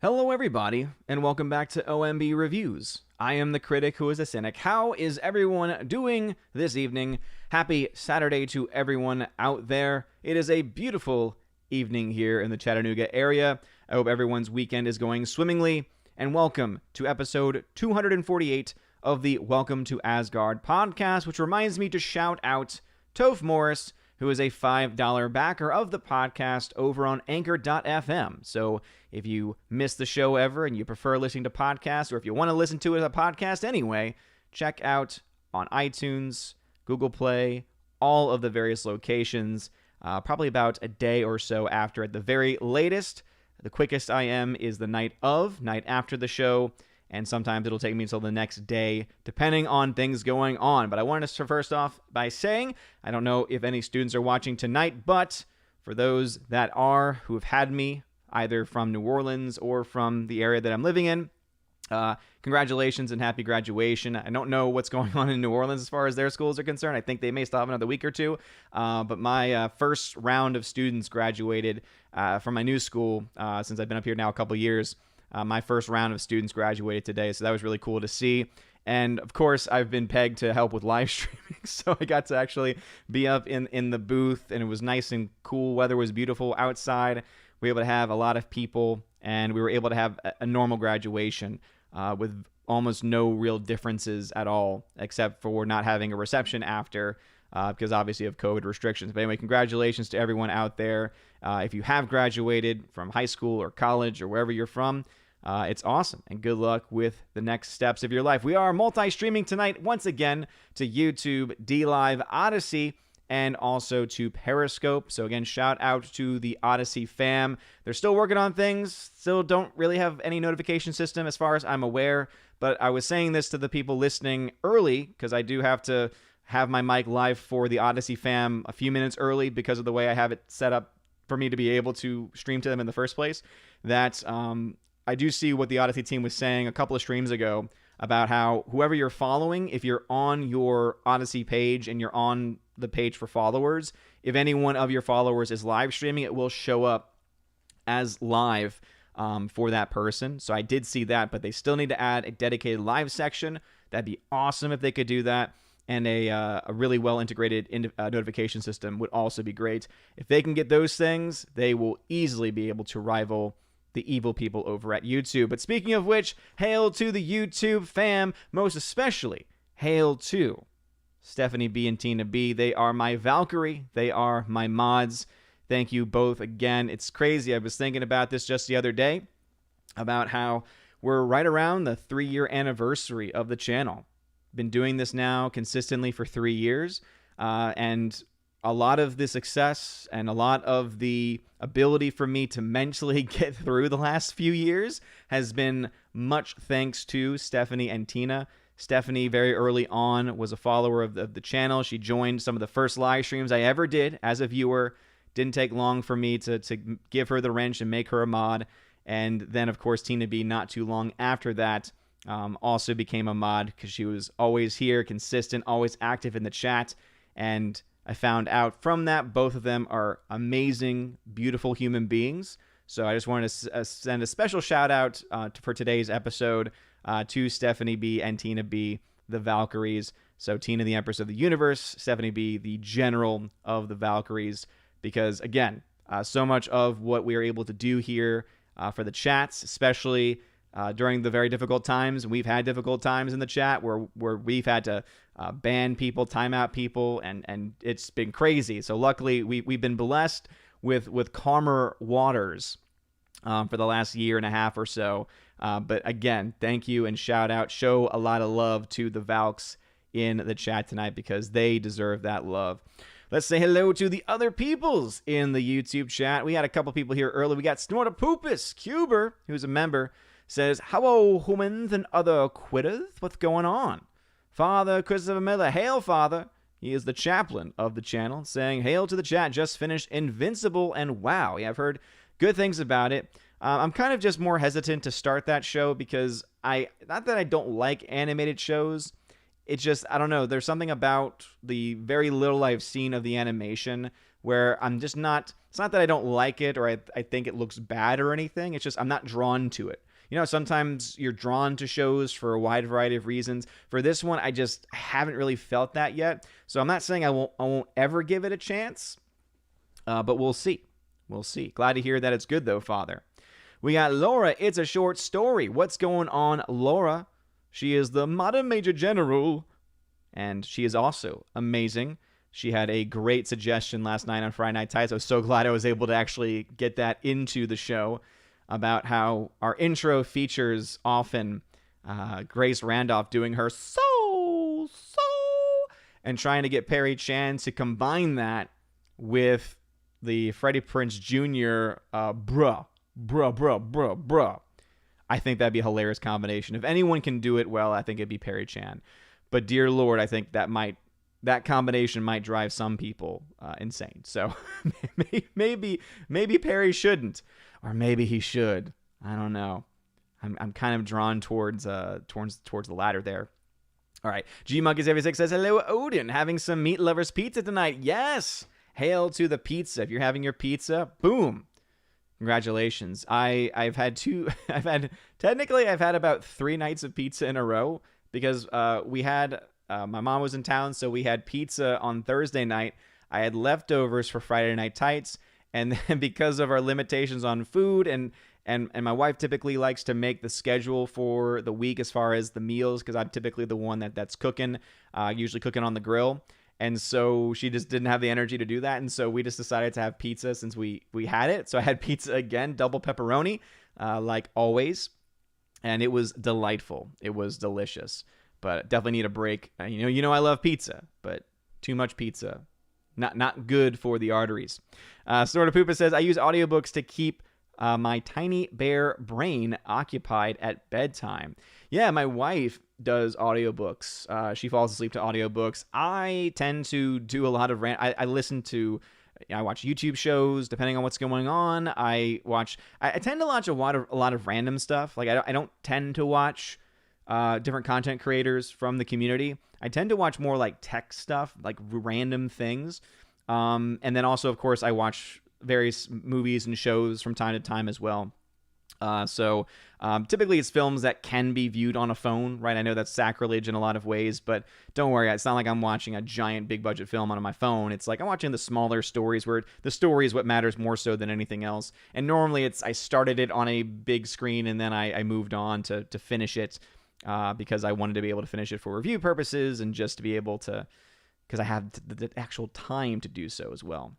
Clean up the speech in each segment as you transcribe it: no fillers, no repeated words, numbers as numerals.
Hello everybody, and welcome back to OMB Reviews. I am the critic who is a cynic. How is everyone doing this evening? Happy Saturday to everyone out there. It is a beautiful evening here in the Chattanooga area. I hope everyone's weekend is going swimmingly, and welcome to episode 248 of the Welcome to Asgard podcast, which reminds me to shout out Toph Morris, who is a $5 backer of the podcast over on Anchor.fm. So if you miss the show ever and you prefer listening to podcasts, or if you want to listen to it as a podcast anyway, check out on iTunes, Google Play, all of the various locations, probably about a day or so after at the very latest. The quickest I am is the night after the show, and sometimes it'll take me until the next day, depending on things going on. But I wanted to start first off by saying, I don't know if any students are watching tonight, but for those that are, who have had me, either from New Orleans or from the area that I'm living in, congratulations and happy graduation. I don't know what's going on in New Orleans as far as their schools are concerned. I think they may still have another week or two. But my first round of students graduated from my new school since I've been up here now a couple years. My first round of students graduated today, so that was really cool to see. And of course, I've been pegged to help with live streaming, so I got to actually be up in the booth, and it was nice and cool. Weather was beautiful outside. We were able to have a lot of people, and we were able to have a normal graduation with almost no real differences at all, except for not having a reception after, because obviously of COVID restrictions. But anyway, congratulations to everyone out there. If you have graduated from high school or college or wherever you're from, it's awesome, and good luck with the next steps of your life. We are multi-streaming tonight once again to YouTube, DLive, Odyssey, and also to Periscope. So again, shout out to the Odyssey fam. They're still working on things, still don't really have any notification system as far as I'm aware, but I was saying this to the people listening early, because I do have to have my mic live for the Odyssey fam a few minutes early because of the way I have it set up for me to be able to stream to them in the first place, that I do see what the Odyssey team was saying a couple of streams ago about how whoever you're following, if you're on your Odyssey page and you're on the page for followers, if any one of your followers is live streaming, it will show up as live for that person. So I did see that, but they still need to add a dedicated live section. That'd be awesome if they could do that. And a really well-integrated notification system would also be great. If they can get those things, they will easily be able to rival the evil people over at YouTube. But speaking of which, hail to the YouTube fam, most especially hail to Stephanie B and Tina B. They are my Valkyrie. They are my mods. Thank you both again. It's crazy. I was thinking about this just the other day, about how we're right around the 3-year anniversary of the channel. Been doing this now consistently for 3 years, and a lot of the success and a lot of the ability for me to mentally get through the last few years has been much thanks to Stephanie and Tina. Stephanie, very early on, was a follower of the channel. She joined some of the first live streams I ever did as a viewer. Didn't take long for me to give her the wrench and make her a mod. And then, of course, Tina B, not too long after that, also became a mod because she was always here, consistent, always active in the chat. And I found out from that both of them are amazing, beautiful human beings. So I just wanted to send a special shout out for today's episode to Stephanie B and Tina B, the Valkyries. So Tina, the Empress of the Universe, Stephanie B, the General of the Valkyries. Because again, so much of what we are able to do here for the chats, especially during the very difficult times. We've had difficult times in the chat where we've had to ban people, time out people, and it's been crazy. So luckily, we've been blessed with calmer waters for the last year and a half or so. But again, thank you and shout out. Show a lot of love to the Valks in the chat tonight because they deserve that love. Let's say hello to the other peoples in the YouTube chat. We had a couple people here early. We got Snortopupus Cuber, who's a member, says, "Hello, humans and other quitters. What's going on?" Father Christopher Miller, hail, Father. He is the chaplain of the channel, saying, hail to the chat. Just finished Invincible, and wow. Yeah, I've heard good things about it. I'm kind of just more hesitant to start that show because not that I don't like animated shows. It's just, I don't know, there's something about the very little I've seen of the animation where I'm just not, it's not that I don't like it or I think it looks bad or anything. It's just I'm not drawn to it. You know, sometimes you're drawn to shows for a wide variety of reasons. For this one, I haven't really felt that yet. So I'm not saying I won't ever give it a chance, but we'll see. We'll see. Glad to hear that it's good, though, Father. We got Laura. It's a short story. What's going on, Laura? She is the Madam Major General, and she is also amazing. She had a great suggestion last night on Friday Night Tights. I was so glad I was able to actually get that into the show about how our intro features often Grace Randolph doing her so, and trying to get Perry Chan to combine that with the Freddie Prinze Jr. Bruh. I think that'd be a hilarious combination. If anyone can do it well, I think it'd be Perry Chan. But dear Lord, I think that combination might drive some people insane. So maybe Perry shouldn't, or maybe he should. I don't know. I'm kind of drawn towards the latter there. All right. G-Monkeys76 says, hello, Odin. Having some Meat Lovers Pizza tonight. Yes. Hail to the pizza. If you're having your pizza, boom. Congratulations. I've had about 3 nights of pizza in a row because we had my mom was in town, so we had pizza on Thursday night. I had leftovers for Friday Night Tights, and then because of our limitations on food and my wife typically likes to make the schedule for the week as far as the meals because I'm typically the one that's cooking, usually cooking on the grill. And so she just didn't have the energy to do that. And so we just decided to have pizza since we had it. So I had pizza again, double pepperoni, like always. And it was delightful. It was delicious. But definitely need a break. You know I love pizza, but too much pizza, not good for the arteries. Snorta Poopa says, I use audiobooks to keep my tiny bear brain occupied at bedtime. Yeah, my wife does audiobooks. She falls asleep to audiobooks. I tend to do a lot of I listen to, I watch YouTube shows depending on what's going on. I tend to watch a lot of random stuff. Like I don't tend to watch different content creators from the community. I tend to watch more like tech stuff, like random things. And then also, of course, I watch various movies and shows from time to time as well. So typically it's films that can be viewed on a phone, right? I know that's sacrilege in a lot of ways, but don't worry. It's not like I'm watching a giant big budget film on my phone. It's like I'm watching the smaller stories where the story is what matters more so than anything else. And normally I started it on a big screen and then I moved on to finish it because I wanted to be able to finish it for review purposes and just to be able to, because I have the actual time to do so as well.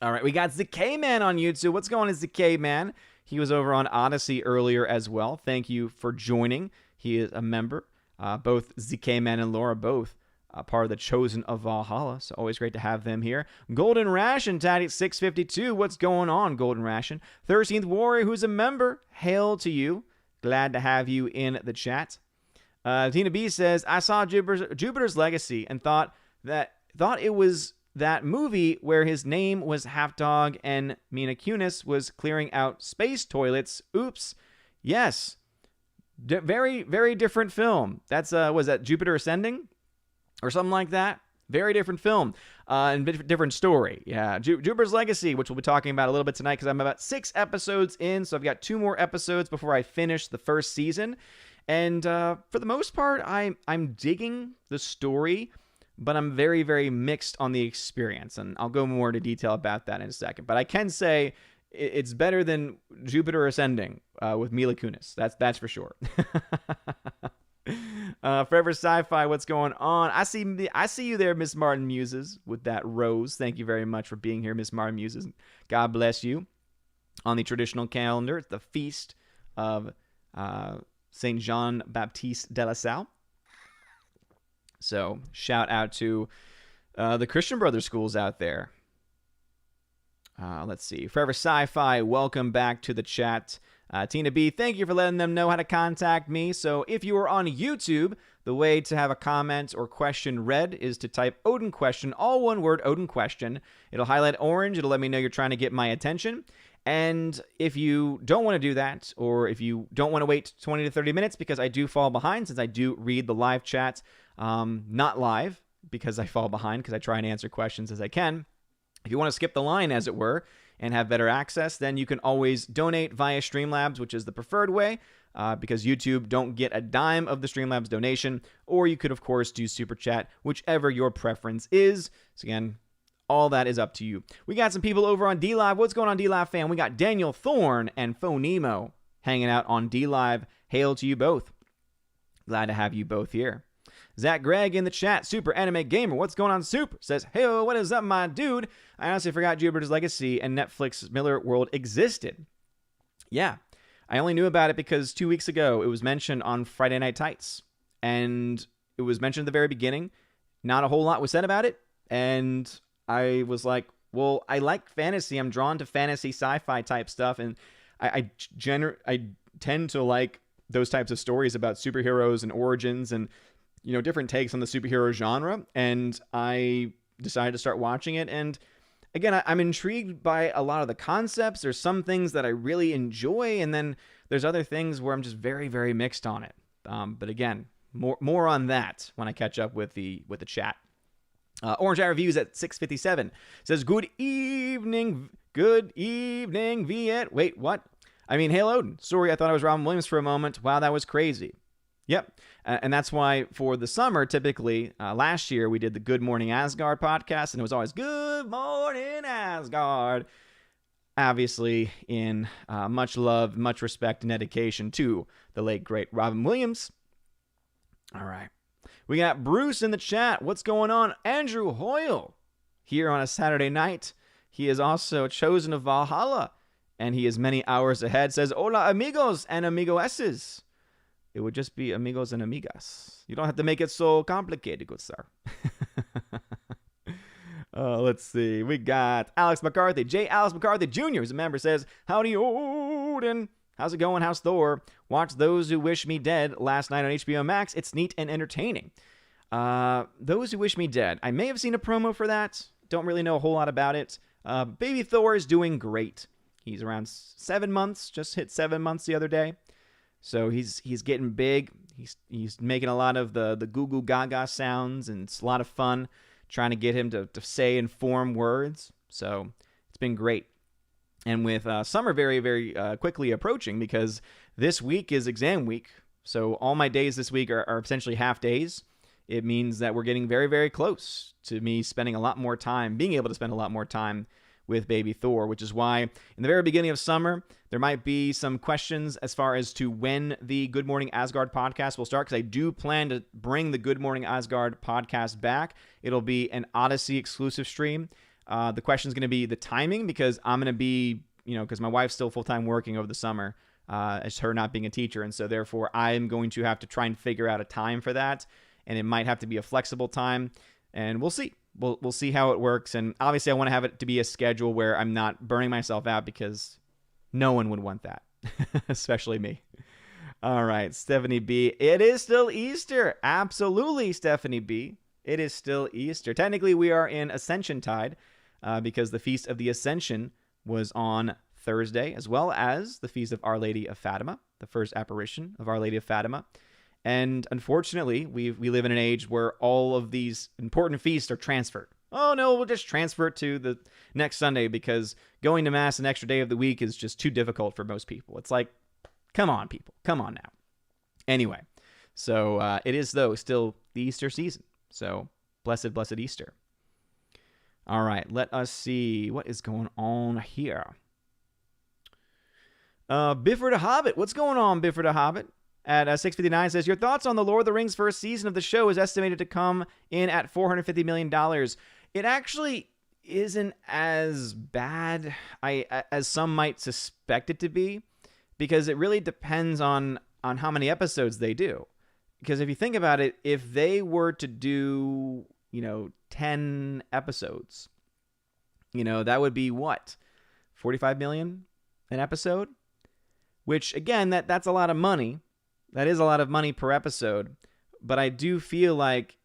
All right, we got ZK Man on YouTube. What's going on, ZK Man? He was over on Odyssey earlier as well. Thank you for joining. He is a member. Both ZK Man and Laura, both part of the Chosen of Valhalla. So always great to have them here. Golden Ration, Tatty 652. What's going on, Golden Ration? 13th Warrior, who's a member. Hail to you. Glad to have you in the chat. Tina B says, I saw Jupiter's Legacy and thought it was that movie where his name was Half Dog and Mila Kunis was clearing out space toilets. Oops. Yes. Very, very different film. That's, was that Jupiter Ascending? Or something like that? Very different film. And different story. Yeah. Jupiter's Legacy, which we'll be talking about a little bit tonight because I'm about 6 episodes in. So I've got 2 more episodes before I finish the first season. And for the most part, I'm digging the story, but I'm very, very mixed on the experience, and I'll go more into detail about that in a second. But I can say it's better than Jupiter Ascending with Mila Kunis. That's for sure. Forever Sci-Fi, what's going on? I see you there, Miss Martin Muses, with that rose. Thank you very much for being here, Miss Martin Muses. God bless you. On the traditional calendar, it's the feast of Saint Jean Baptiste de la Salle. So shout out to the Christian Brothers schools out there. Let's see. Forever Sci-Fi, welcome back to the chat. Tina B, thank you for letting them know how to contact me. So if you are on YouTube, the way to have a comment or question read is to type Odin question, all one word, Odin question. It'll highlight orange. It'll let me know you're trying to get my attention. And if you don't want to do that, or if you don't want to wait 20 to 30 minutes, because I do fall behind since I do read the live chat, not live because I fall behind because I try and answer questions as I can. If you want to skip the line, as it were, and have better access, then you can always donate via Streamlabs, which is the preferred way, because YouTube don't get a dime of the Streamlabs donation. Or you could, of course, do Super Chat, whichever your preference is. So again, all that is up to you. We got some people over on DLive. What's going on, DLive fam? We got Daniel Thorne and Phonemo hanging out on DLive. Hail to you both. Glad to have you both here. Zach Gregg in the chat, Super Anime Gamer. What's going on, Super? Says, hey, what is up, my dude? I honestly forgot Jupiter's Legacy and Netflix Miller World existed. Yeah, I only knew about it because 2 weeks ago it was mentioned on Friday Night Tights. And it was mentioned at the very beginning. Not a whole lot was said about it. And I was like, well, I like fantasy. I'm drawn to fantasy sci-fi type stuff. And I tend to like those types of stories about superheroes and origins and, you know, different takes on the superhero genre. And I decided to start watching it. And again, I'm intrigued by a lot of the concepts. There's some things that I really enjoy. And then there's other things where I'm just very, very mixed on it. But again, more on that when I catch up with the chat. Orange Eye Reviews at 6:57 says, good evening, Viet. Wait, what? I mean, hail Odin. Sorry, I thought I was Robin Williams for a moment. Wow, that was crazy. Yep. And that's why for the summer, typically, last year, we did the Good Morning Asgard podcast, and it was always Good Morning Asgard. Obviously, in much love, much respect, and dedication to the late, great Robin Williams. All right. We got Bruce in the chat. What's going on? Andrew Hoyle here on a Saturday night. He is also chosen of Valhalla, and he is many hours ahead. Says, hola, amigos and amigoesses. It would just be amigos and amigas. You don't have to make it so complicated, good sir. Let's see. We got Alex McCarthy. J. Alex McCarthy Jr., who's a member, says, howdy, Odin. How's it going? How's Thor? Watched Those Who Wish Me Dead last night on HBO Max. It's neat and entertaining. Those Who Wish Me Dead. I may have seen a promo for that. Don't really know a whole lot about it. Baby Thor is doing great. He's around 7 months. Just hit 7 months the other day. So he's getting big. He's making a lot of the goo goo gaga sounds, and it's a lot of fun trying to get him to say and form words. So it's been great. And with summer very, very quickly approaching, because this week is exam week. So all my days this week are essentially half days. It means that we're getting very, very close to me spending a lot more time, being able to spend a lot more time with baby Thor, which is why in the very beginning of summer, there might be some questions as far as to when the Good Morning Asgard podcast will start, because I do plan to bring the Good Morning Asgard podcast back. It'll be an Odyssey exclusive stream. The question is going to be the timing, because I'm going to be, because my wife's still full-time working over the summer, as her not being a teacher. And so therefore I'm going to have to try and figure out a time for that. And it might have to be a flexible time, and we'll see. We'll see how it works. And obviously I want to have it to be a schedule where I'm not burning myself out, because no one would want that, especially me. All right, Stephanie B. It is still Easter. Absolutely, Stephanie B. It is still Easter. Technically, we are in Ascension Tide, because the Feast of the Ascension was on Thursday, as well as the Feast of Our Lady of Fatima, the first apparition of Our Lady of Fatima. And unfortunately, we live in an age where all of these important feasts are transferred. Oh, no, we'll just transfer it to the next Sunday, because going to Mass an extra day of the week is just too difficult for most people. It's like, come on, people. Come on now. Anyway, so it is, though, still the Easter season. So blessed, blessed Easter. All right, let us see what is going on here. Bifford the Hobbit. What's going on, Bifford the Hobbit? At 6:59 says, your thoughts on the Lord of the Rings first season of the show is estimated to come in at $450 million. It actually isn't as bad as some might suspect it to be, because it really depends on how many episodes they do. Because if you think about it, if they were to do, 10 episodes, that would be what? 45 million an episode? Which, again, that's a lot of money. That is a lot of money per episode, but I do feel like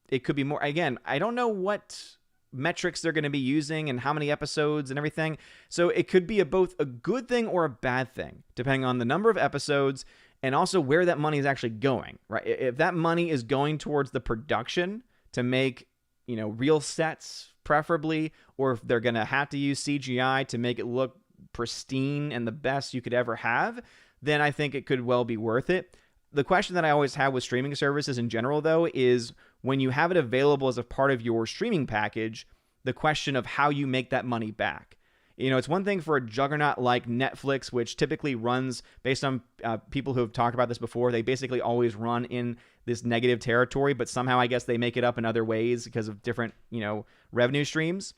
it could be more. Again, I don't know what metrics they're going to be using and how many episodes and everything. So it could be both a good thing or a bad thing, depending on the number of episodes and also where that money is actually going, right? If that money is going towards the production to make, real sets preferably, or if they're going to have to use CGI to make it look pristine and the best you could ever have, then I think it could well be worth it. The question that I always have with streaming services in general, though, is when you have it available as a part of your streaming package, the question of how you make that money back. It's one thing for a juggernaut like Netflix, which typically runs based on people who have talked about this before. They basically always run in this negative territory, but somehow I guess they make it up in other ways because of different, revenue streams.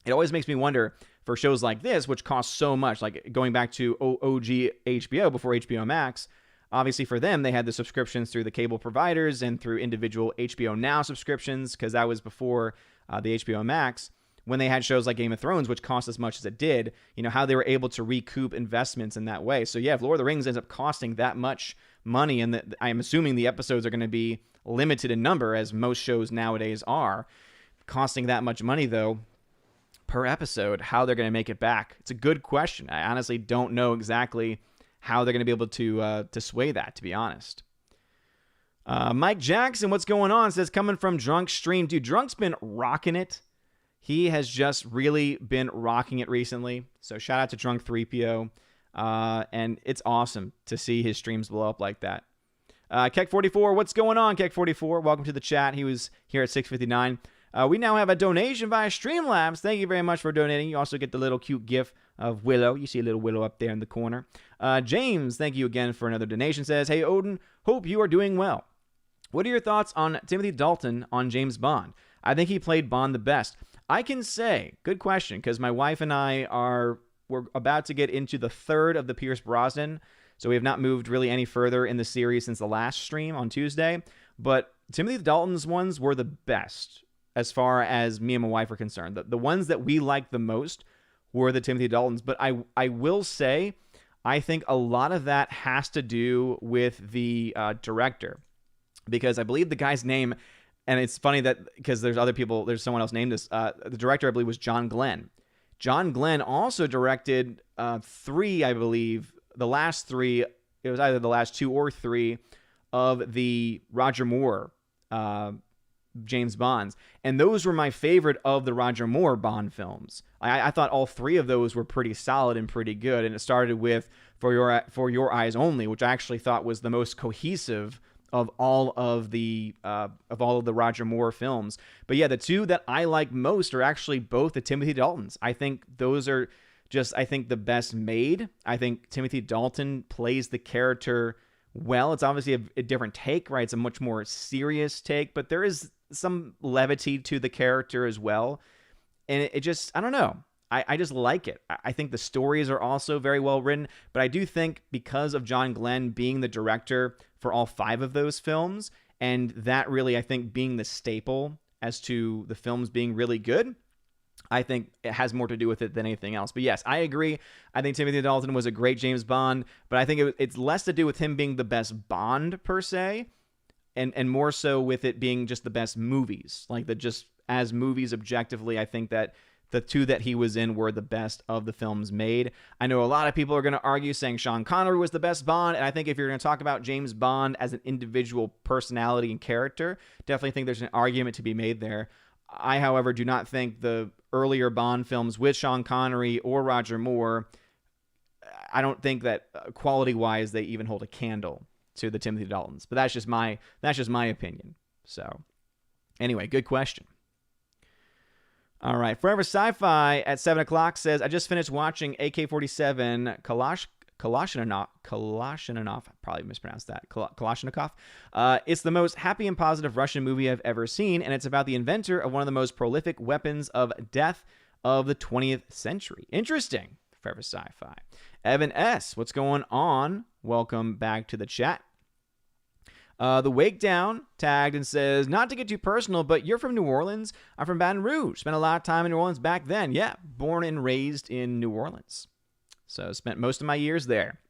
It always makes me wonder for shows like this, which cost so much, like going back to OG HBO before HBO Max. Obviously for them, they had the subscriptions through the cable providers and through individual HBO Now subscriptions, because that was before the HBO Max. When they had shows like Game of Thrones, which cost as much as it did, how they were able to recoup investments in that way. So yeah, if Lord of the Rings ends up costing that much money, and I'm assuming the episodes are going to be limited in number, as most shows nowadays are, costing that much money though per episode, how they're going to make it back. It's a good question. I honestly don't know exactly how they're going to be able to sway that, to be honest. Mike Jackson, what's going on? Says, coming from Drunk Stream. Dude, Drunk's been rocking it. He has just really been rocking it recently. So shout out to Drunk 3PO. And it's awesome to see his streams blow up like that. Keck44, what's going on, Keck44? Welcome to the chat. He was here at 6:59. We now have a donation via Streamlabs. Thank you very much for donating. You also get the little cute gif of Willow. You see a little Willow up there in the corner. James, thank you again for another donation. Says, hey, Odin, hope you are doing well. What are your thoughts on Timothy Dalton on James Bond? I think he played Bond the best. I can say, good question, because my wife and I we're about to get into the third of the Pierce Brosnan, so we have not moved really any further in the series since the last stream on Tuesday, but Timothy Dalton's ones were the best as far as me and my wife are concerned. The ones that we liked the most were the Timothy Daltons, but I will say, I think a lot of that has to do with the director, because I believe the guy's name, and it's funny that because there's someone else named this. The director, I believe, was John Glenn. John Glenn also directed three, I believe, the last three. It was either the last two or three of the Roger Moore James Bonds. And those were my favorite of the Roger Moore Bond films. I thought all three of those were pretty solid and pretty good. And it started with For Your Eyes Only, which I actually thought was the most cohesive of all of the Roger Moore films. But yeah, the two that I like most are actually both the Timothy Daltons. I think those are just, the best made. I think Timothy Dalton plays the character well. It's obviously a different take, right? It's a much more serious take, but there is some levity to the character as well. And it just, I don't know. I just like it. I think the stories are also very well written, but I do think because of John Glenn being the director for all five of those films, and that really, I think, being the staple as to the films being really good, I think it has more to do with it than anything else. But yes, I agree. I think Timothy Dalton was a great James Bond, but I think it's less to do with him being the best Bond per se, and more so with it being just the best movies. Like just as movies objectively, I think that the two that he was in were the best of the films made. I know a lot of people are going to argue saying Sean Connery was the best Bond, and I think if you're going to talk about James Bond as an individual personality and character, definitely think there's an argument to be made there. I, however, do not think the earlier Bond films with Sean Connery or Roger Moore, I don't think that quality-wise they even hold a candle to the Timothy Daltons. But that's just my opinion. So, anyway, good question. All right, Forever Sci-Fi at 7 o'clock says, I just finished watching AK-47 Kalashnikov, probably mispronounced that, Kalashnikov. It's the most happy and positive Russian movie I've ever seen, and it's about the inventor of one of the most prolific weapons of death of the 20th century. Interesting, Forever Sci-Fi. Evan S., what's going on? Welcome back to the chat. The Wake Down tagged and says, not to get too personal, but you're from New Orleans. I'm from Baton Rouge. Spent a lot of time in New Orleans back then. Yeah, born and raised in New Orleans. So spent most of my years there.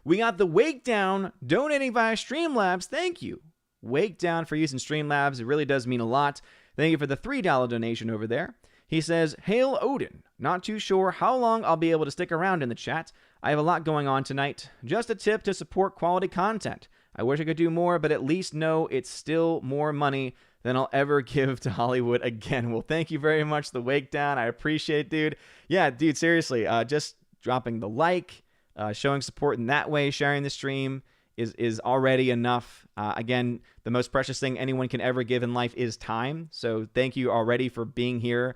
We got the Wake Down donating via Streamlabs. Thank you, Wake Down, for using Streamlabs. It really does mean a lot. Thank you for the $3 donation over there. He says, Hail Odin. Not too sure how long I'll be able to stick around in the chat. I have a lot going on tonight. Just a tip to support quality content. I wish I could do more, but at least know it's still more money than I'll ever give to Hollywood again. Well, thank you very much, The Wake Down. I appreciate it, dude. Yeah, dude, seriously, just dropping the like, showing support in that way, sharing the stream is already enough. Again, the most precious thing anyone can ever give in life is time. So thank you already for being here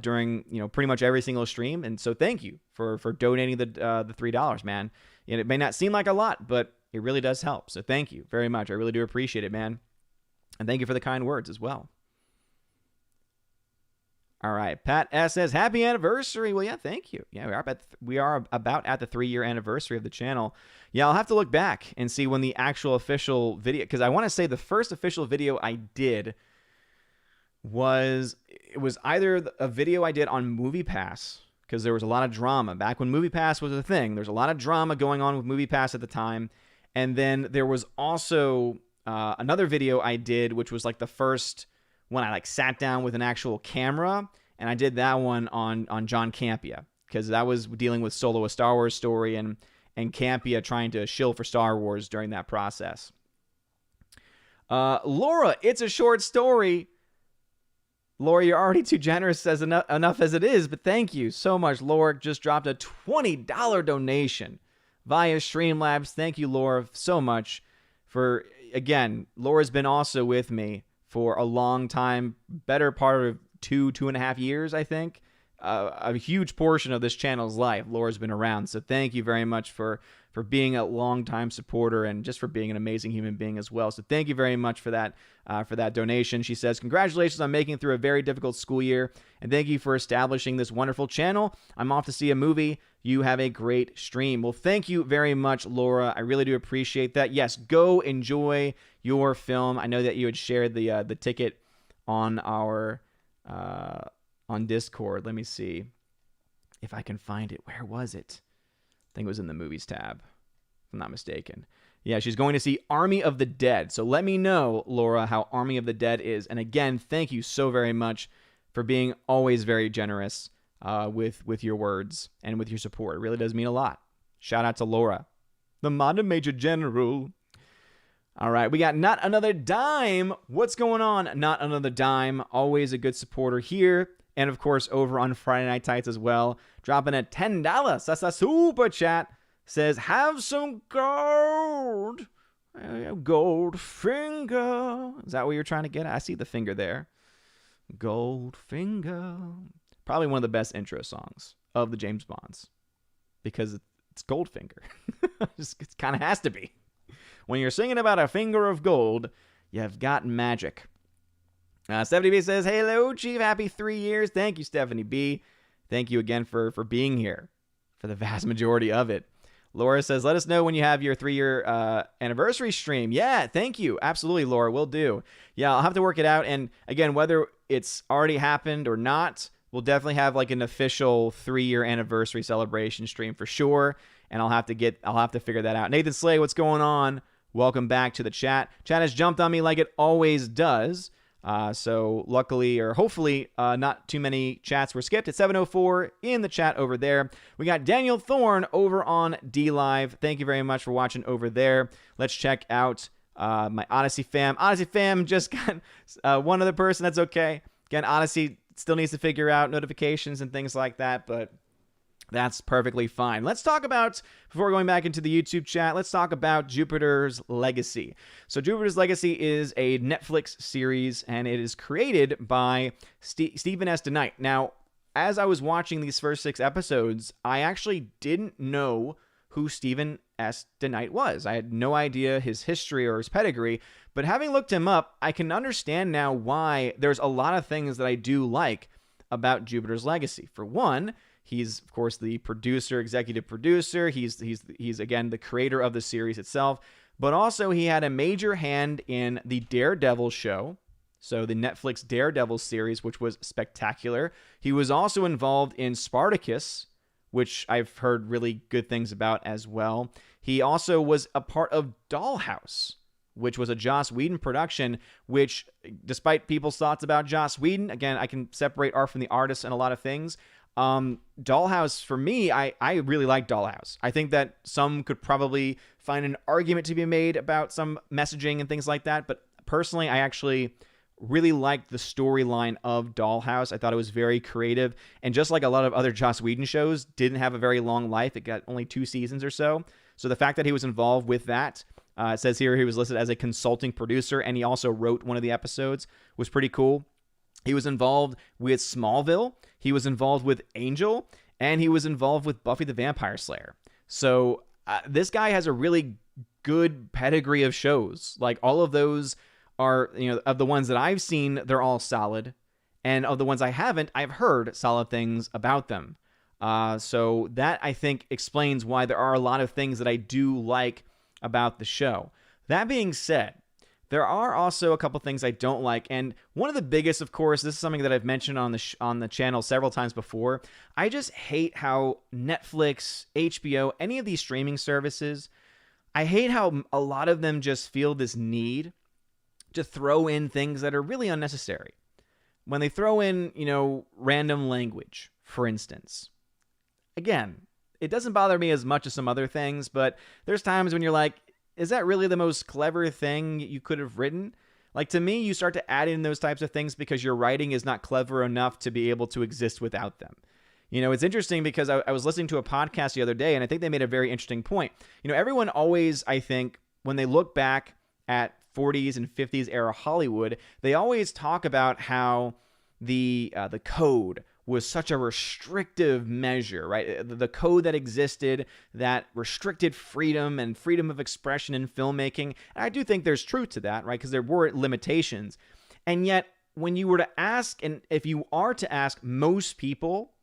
during pretty much every single stream. And so thank you for donating the $3, man. And it may not seem like a lot, but it really does help. So thank you very much. I really do appreciate it, man. And thank you for the kind words as well. All right, Pat S says, happy anniversary. Well, yeah, thank you. Yeah, we are about at the 3-year anniversary of the channel. Yeah, I'll have to look back and see when the actual official video, because I want to say the first official video I did was either a video I did on MoviePass, because there was a lot of drama. Back when MoviePass was a thing, there's a lot of drama going on with MoviePass at the time. And then there was also another video I did, which was like the first when I sat down with an actual camera, and I did that one on John Campea, because that was dealing with Solo, a Star Wars story, and Campea trying to shill for Star Wars during that process. Laura, it's a short story. Laura, you're already too generous as enough as it is, but thank you so much. Laura just dropped a $20 donation via Streamlabs. Thank you, Laura, so much for, again, Laura's been also with me for a long time, better part of 2.5 years, I think. A huge portion of this channel's life, Laura's been around. So thank you very much for being a longtime supporter and just for being an amazing human being as well. So thank you very much for that donation. She says, congratulations on making it through a very difficult school year, and thank you for establishing this wonderful channel. I'm off to see a movie. You have a great stream. Well, thank you very much, Laura. I really do appreciate that. Yes, go enjoy your film. I know that you had shared the ticket on our on Discord. Let me see if I can find it. Where was it? I think it was in the movies tab, if I'm not mistaken. Yeah, she's going to see Army of the Dead. So let me know, Laura, how Army of the Dead is. And again, thank you so very much for being always very generous with your words and with your support. It really does mean a lot. Shout out to Laura, the modern Major General. All right, we got Not Another Dime. What's going on, Not Another Dime? Always a good supporter here. And, of course, over on Friday Night Tights as well. Dropping a $10. That's a super chat. Says, have some gold. Gold finger. Is that what you're trying to get at? I see the finger there. Gold finger. Probably one of the best intro songs of the James Bonds. Because it's Goldfinger. It kind of has to be. When you're singing about a finger of gold, you've got magic. Stephanie B says, hello, Chief. Happy 3 years. Thank you, Stephanie B. Thank you again for being here for the vast majority of it. Laura says, let us know when you have your 3-year anniversary stream. Yeah, thank you. Absolutely, Laura. Will do. Yeah, I'll have to work it out. And again, whether it's already happened or not, we'll definitely have an official 3-year anniversary celebration stream for sure. And I'll have to figure that out. Nathan Slay, what's going on? Welcome back to the chat. Chat has jumped on me like it always does. So luckily, or hopefully, not too many chats were skipped. At 7:04 in the chat over there. We got Daniel Thorne over on DLive. Thank you very much for watching over there. Let's check out my Odyssey fam. Odyssey fam just got one other person. That's okay. Again, Odyssey still needs to figure out notifications and things like that, but that's perfectly fine. Let's talk about, before going back into the YouTube chat, let's talk about Jupiter's Legacy. So Jupiter's Legacy is a Netflix series, and it is created by Stephen S. DeKnight. Now, as I was watching these first 6 episodes, I actually didn't know who Stephen S. DeKnight was. I had no idea his history or his pedigree, but having looked him up, I can understand now why there's a lot of things that I do like about Jupiter's Legacy. For one, he's, of course, the producer, executive producer. He's again, the creator of the series itself. But also, he had a major hand in the Daredevil show. So the Netflix Daredevil series, which was spectacular. He was also involved in Spartacus, which I've heard really good things about as well. He also was a part of Dollhouse, which was a Joss Whedon production, which, despite people's thoughts about Joss Whedon, again, I can separate art from the artist and a lot of things. Dollhouse, for me, I really like Dollhouse. I think that some could probably find an argument to be made about some messaging and things like that, but personally, I actually really liked the storyline of Dollhouse. I thought it was very creative. And just like a lot of other Joss Whedon shows, didn't have a very long life. It got only 2 seasons or so. So the fact that he was involved with that, it says here he was listed as a consulting producer, and he also wrote one of the episodes, was pretty cool. He was involved with Smallville. He was involved with Angel. And he was involved with Buffy the Vampire Slayer. So this guy has a really good pedigree of shows. Like, all of those are, of the ones that I've seen, they're all solid. And of the ones I haven't, I've heard solid things about them. So that, I think, explains why there are a lot of things that I do like about the show. That being said, there are also a couple things I don't like. And one of the biggest, of course, this is something that I've mentioned on the channel several times before. I just hate how Netflix, HBO, any of these streaming services, I hate how a lot of them just feel this need to throw in things that are really unnecessary. When they throw in, random language, for instance. Again, it doesn't bother me as much as some other things, but there's times when you're like, is that really the most clever thing you could have written? Like, to me, you start to add in those types of things because your writing is not clever enough to be able to exist without them. It's interesting because I was listening to a podcast the other day, and I think they made a very interesting point. Everyone always, I think, when they look back at 40s and 50s era Hollywood, they always talk about how the code was such a restrictive measure, right? The code that existed that restricted freedom and freedom of expression in filmmaking. And I do think there's truth to that, right? Because there were limitations. And yet, when you were to ask, and if you are to ask most people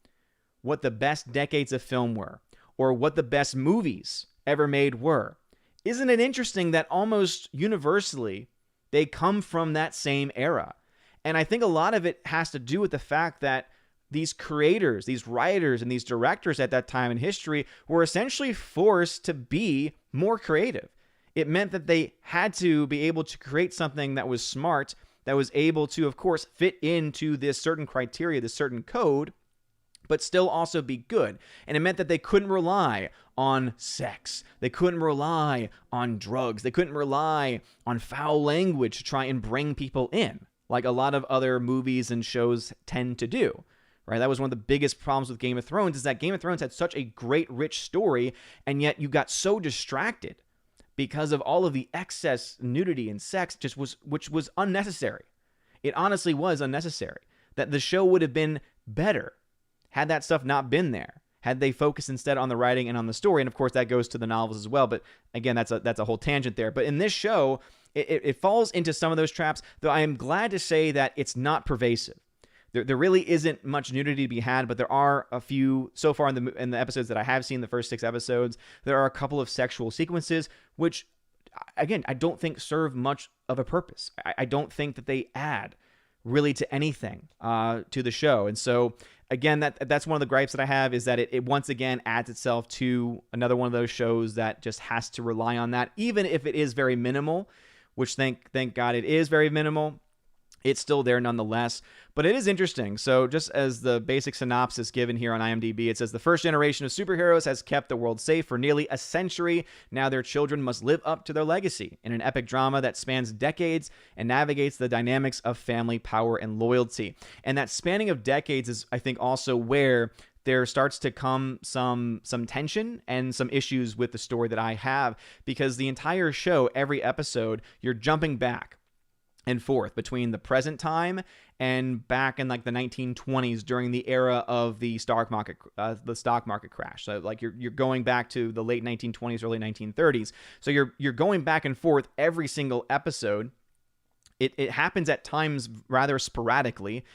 what the best decades of film were, or what the best movies ever made were, isn't it interesting that almost universally they come from that same era? And I think a lot of it has to do with the fact that these creators, these writers, and these directors at that time in history were essentially forced to be more creative. It meant that they had to be able to create something that was smart, that was able to, of course, fit into this certain criteria, this certain code, but still also be good. And it meant that they couldn't rely on sex. They couldn't rely on drugs. They couldn't rely on foul language to try and bring people in, like a lot of other movies and shows tend to do. Right? That was one of the biggest problems with Game of Thrones, is that Game of Thrones had such a great, rich story, and yet you got so distracted because of all of the excess nudity and sex, which was unnecessary. It honestly was unnecessary. That the show would have been better had that stuff not been there. Had they focused instead on the writing and on the story, and of course that goes to the novels as well. But again, that's a whole tangent there. But in this show, it falls into some of those traps. Though I am glad to say that it's not pervasive. There really isn't much nudity to be had, but there are a few so far in the episodes that I have seen, the first 6 episodes. There are a couple of sexual sequences, which, again, I don't think serve much of a purpose. I don't think that they add really to anything to the show. And so, again, that's one of the gripes that I have, is that it once again adds itself to another one of those shows that just has to rely on that, even if it is very minimal, which thank God it is very minimal. It's still there nonetheless. But it is interesting. So just as the basic synopsis given here on IMDb, it says the first generation of superheroes has kept the world safe for nearly a century. Now their children must live up to their legacy in an epic drama that spans decades and navigates the dynamics of family, power, and loyalty. And that spanning of decades is, I think, also where there starts to come some tension and some issues with the story that I have, because the entire show, every episode, you're jumping back and forth between the present time and back in like the 1920s during the era of the stock market crash. So like you're going back to the late 1920s, early 1930s. So you're going back and forth every single episode. It happens at times rather sporadically,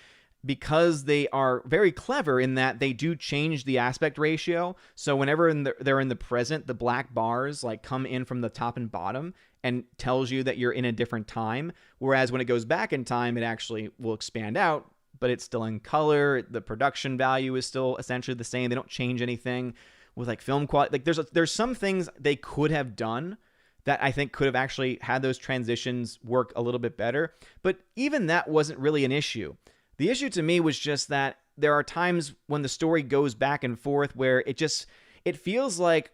because they are very clever in that they do change the aspect ratio. So whenever they're in the present, the black bars like come in from the top and bottom and tells you that you're in a different time. Whereas when it goes back in time, it actually will expand out, but it's still in color. The production value is still essentially the same. They don't change anything with like film quality. Like there's some things they could have done that I think could have actually had those transitions work a little bit better. But even that wasn't really an issue. The issue to me was just that there are times when the story goes back and forth where it feels like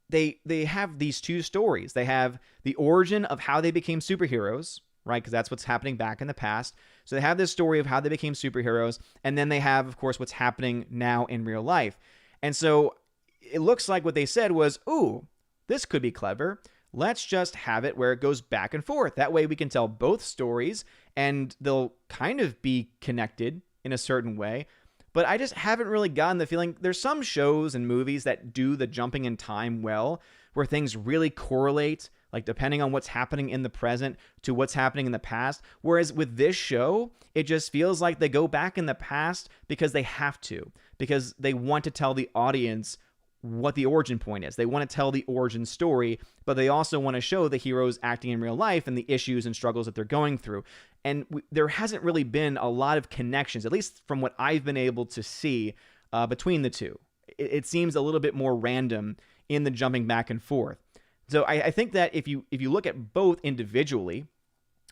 they have these two stories. They have the origin of how they became superheroes, right? Because that's what's happening back in the past. So they have this story of how they became superheroes, and then they have, of course, what's happening now in real life. And so it looks like what they said was, ooh, this could be clever. Let's just have it where it goes back and forth. That way we can tell both stories, and they'll kind of be connected in a certain way. But I just haven't really gotten the feeling. There's some shows and movies that do the jumping in time well, where things really correlate, like depending on what's happening in the present to what's happening in the past. Whereas with this show, it just feels like they go back in the past because they have to, because they want to tell the audience what the origin point is. They want to tell the origin story, but they also want to show the heroes acting in real life and the issues and struggles that they're going through. And there hasn't really been a lot of connections, at least from what I've been able to see, between the two. It seems a little bit more random in the jumping back and forth. So I think that if you look at both individually,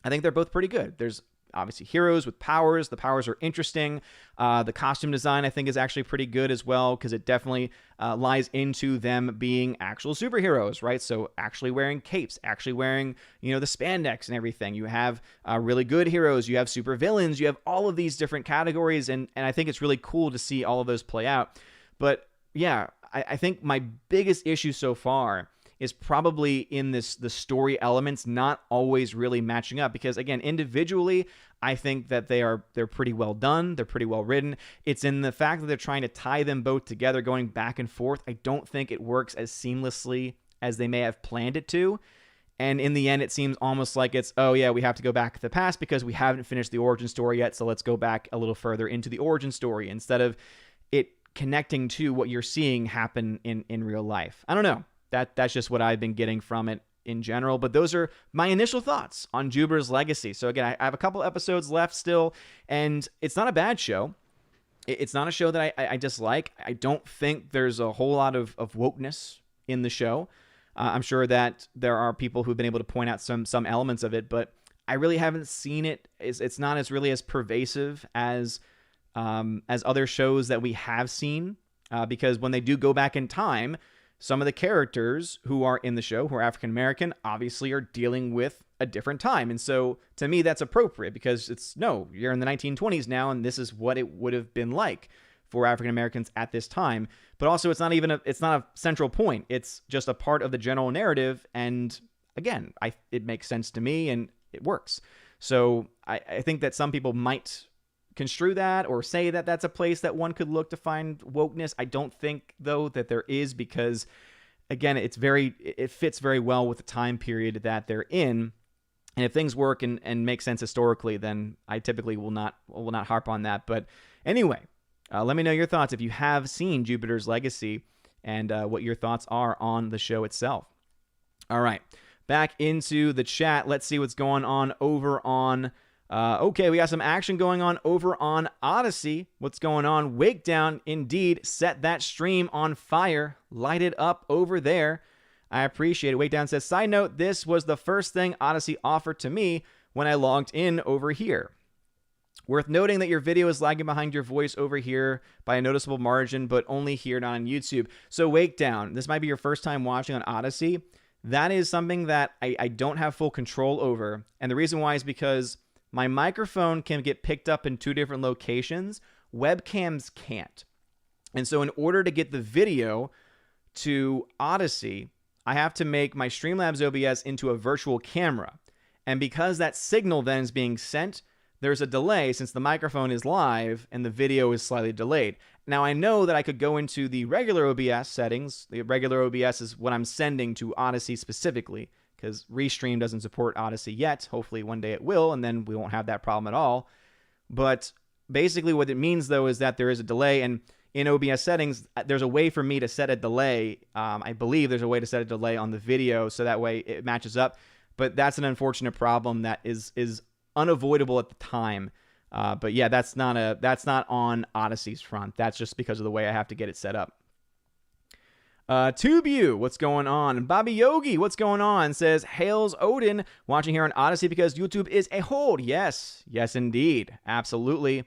I think they're both pretty good. There's obviously heroes with powers. The powers are interesting. The costume design, I think, is actually pretty good as well, because it definitely lies into them being actual superheroes, right? So actually wearing capes, actually wearing, the spandex and everything. You have really good heroes. You have super villains. You have all of these different categories, and I think it's really cool to see all of those play out. But yeah, I think my biggest issue so far is probably in the story elements not always really matching up, because again, individually, I think that they're pretty well done. They're pretty well written. It's in the fact that they're trying to tie them both together, going back and forth. I don't think it works as seamlessly as they may have planned it to. And in the end, it seems almost like it's, oh yeah, we have to go back to the past because we haven't finished the origin story yet. So let's go back a little further into the origin story instead of it connecting to what you're seeing happen in real life. I don't know. That's just what I've been getting from it in general. But those are my initial thoughts on Jupiter's Legacy. So again, I have a couple episodes left still, and it's not a bad show. It's not a show that I dislike. I don't think there's a whole lot of wokeness in the show. I'm sure that there are people who've been able to point out some elements of it, but I really haven't seen it. It's not as really as pervasive as other shows that we have seen, because when they do go back in time, some of the characters who are in the show, who are African American, obviously are dealing with a different time. And so to me, that's appropriate, because you're in the 1920s now, and this is what it would have been like for African Americans at this time. But also, it's not a central point. It's just a part of the general narrative. And again, it makes sense to me, and it works. So I think that some people might construe that or say that that's a place that one could look to find wokeness. I don't think, though, that there is, because again, it fits very well with the time period that they're in. And if things work and make sense historically, then I typically will not harp on that. But anyway, let me know your thoughts if you have seen Jupiter's Legacy, and what your thoughts are on the show itself. All right, back into the chat. Let's see what's going on over on okay, we got some action going on over on Odyssey. What's going on? Wakedown indeed set that stream on fire. Light it up over there. I appreciate it. Wakedown says, side note, this was the first thing Odyssey offered to me when I logged in over here. Worth noting that your video is lagging behind your voice over here by a noticeable margin, but only here, not on YouTube. So Wakedown, this might be your first time watching on Odyssey. That is something that I don't have full control over. And the reason why is because my microphone can get picked up in two different locations. Webcams can't. And so in order to get the video to Odyssey, I have to make my Streamlabs OBS into a virtual camera. And because that signal then is being sent, there's a delay since the microphone is live and the video is slightly delayed. Now I know that I could go into the regular OBS settings. The regular OBS is what I'm sending to Odyssey specifically, because Restream doesn't support Odyssey yet. Hopefully one day it will, and then we won't have that problem at all. But basically what it means, though, is that there is a delay, and in OBS settings, there's a way for me to set a delay. I believe there's a way to set a delay on the video, so that way it matches up. But that's an unfortunate problem that is unavoidable at the time. But yeah, that's not on Odyssey's front. That's just because of the way I have to get it set up. TubeU, what's going on? Bobby Yogi, what's going on? Says, hails Odin, watching here on Odyssey because YouTube is a hold. Yes, indeed. Absolutely.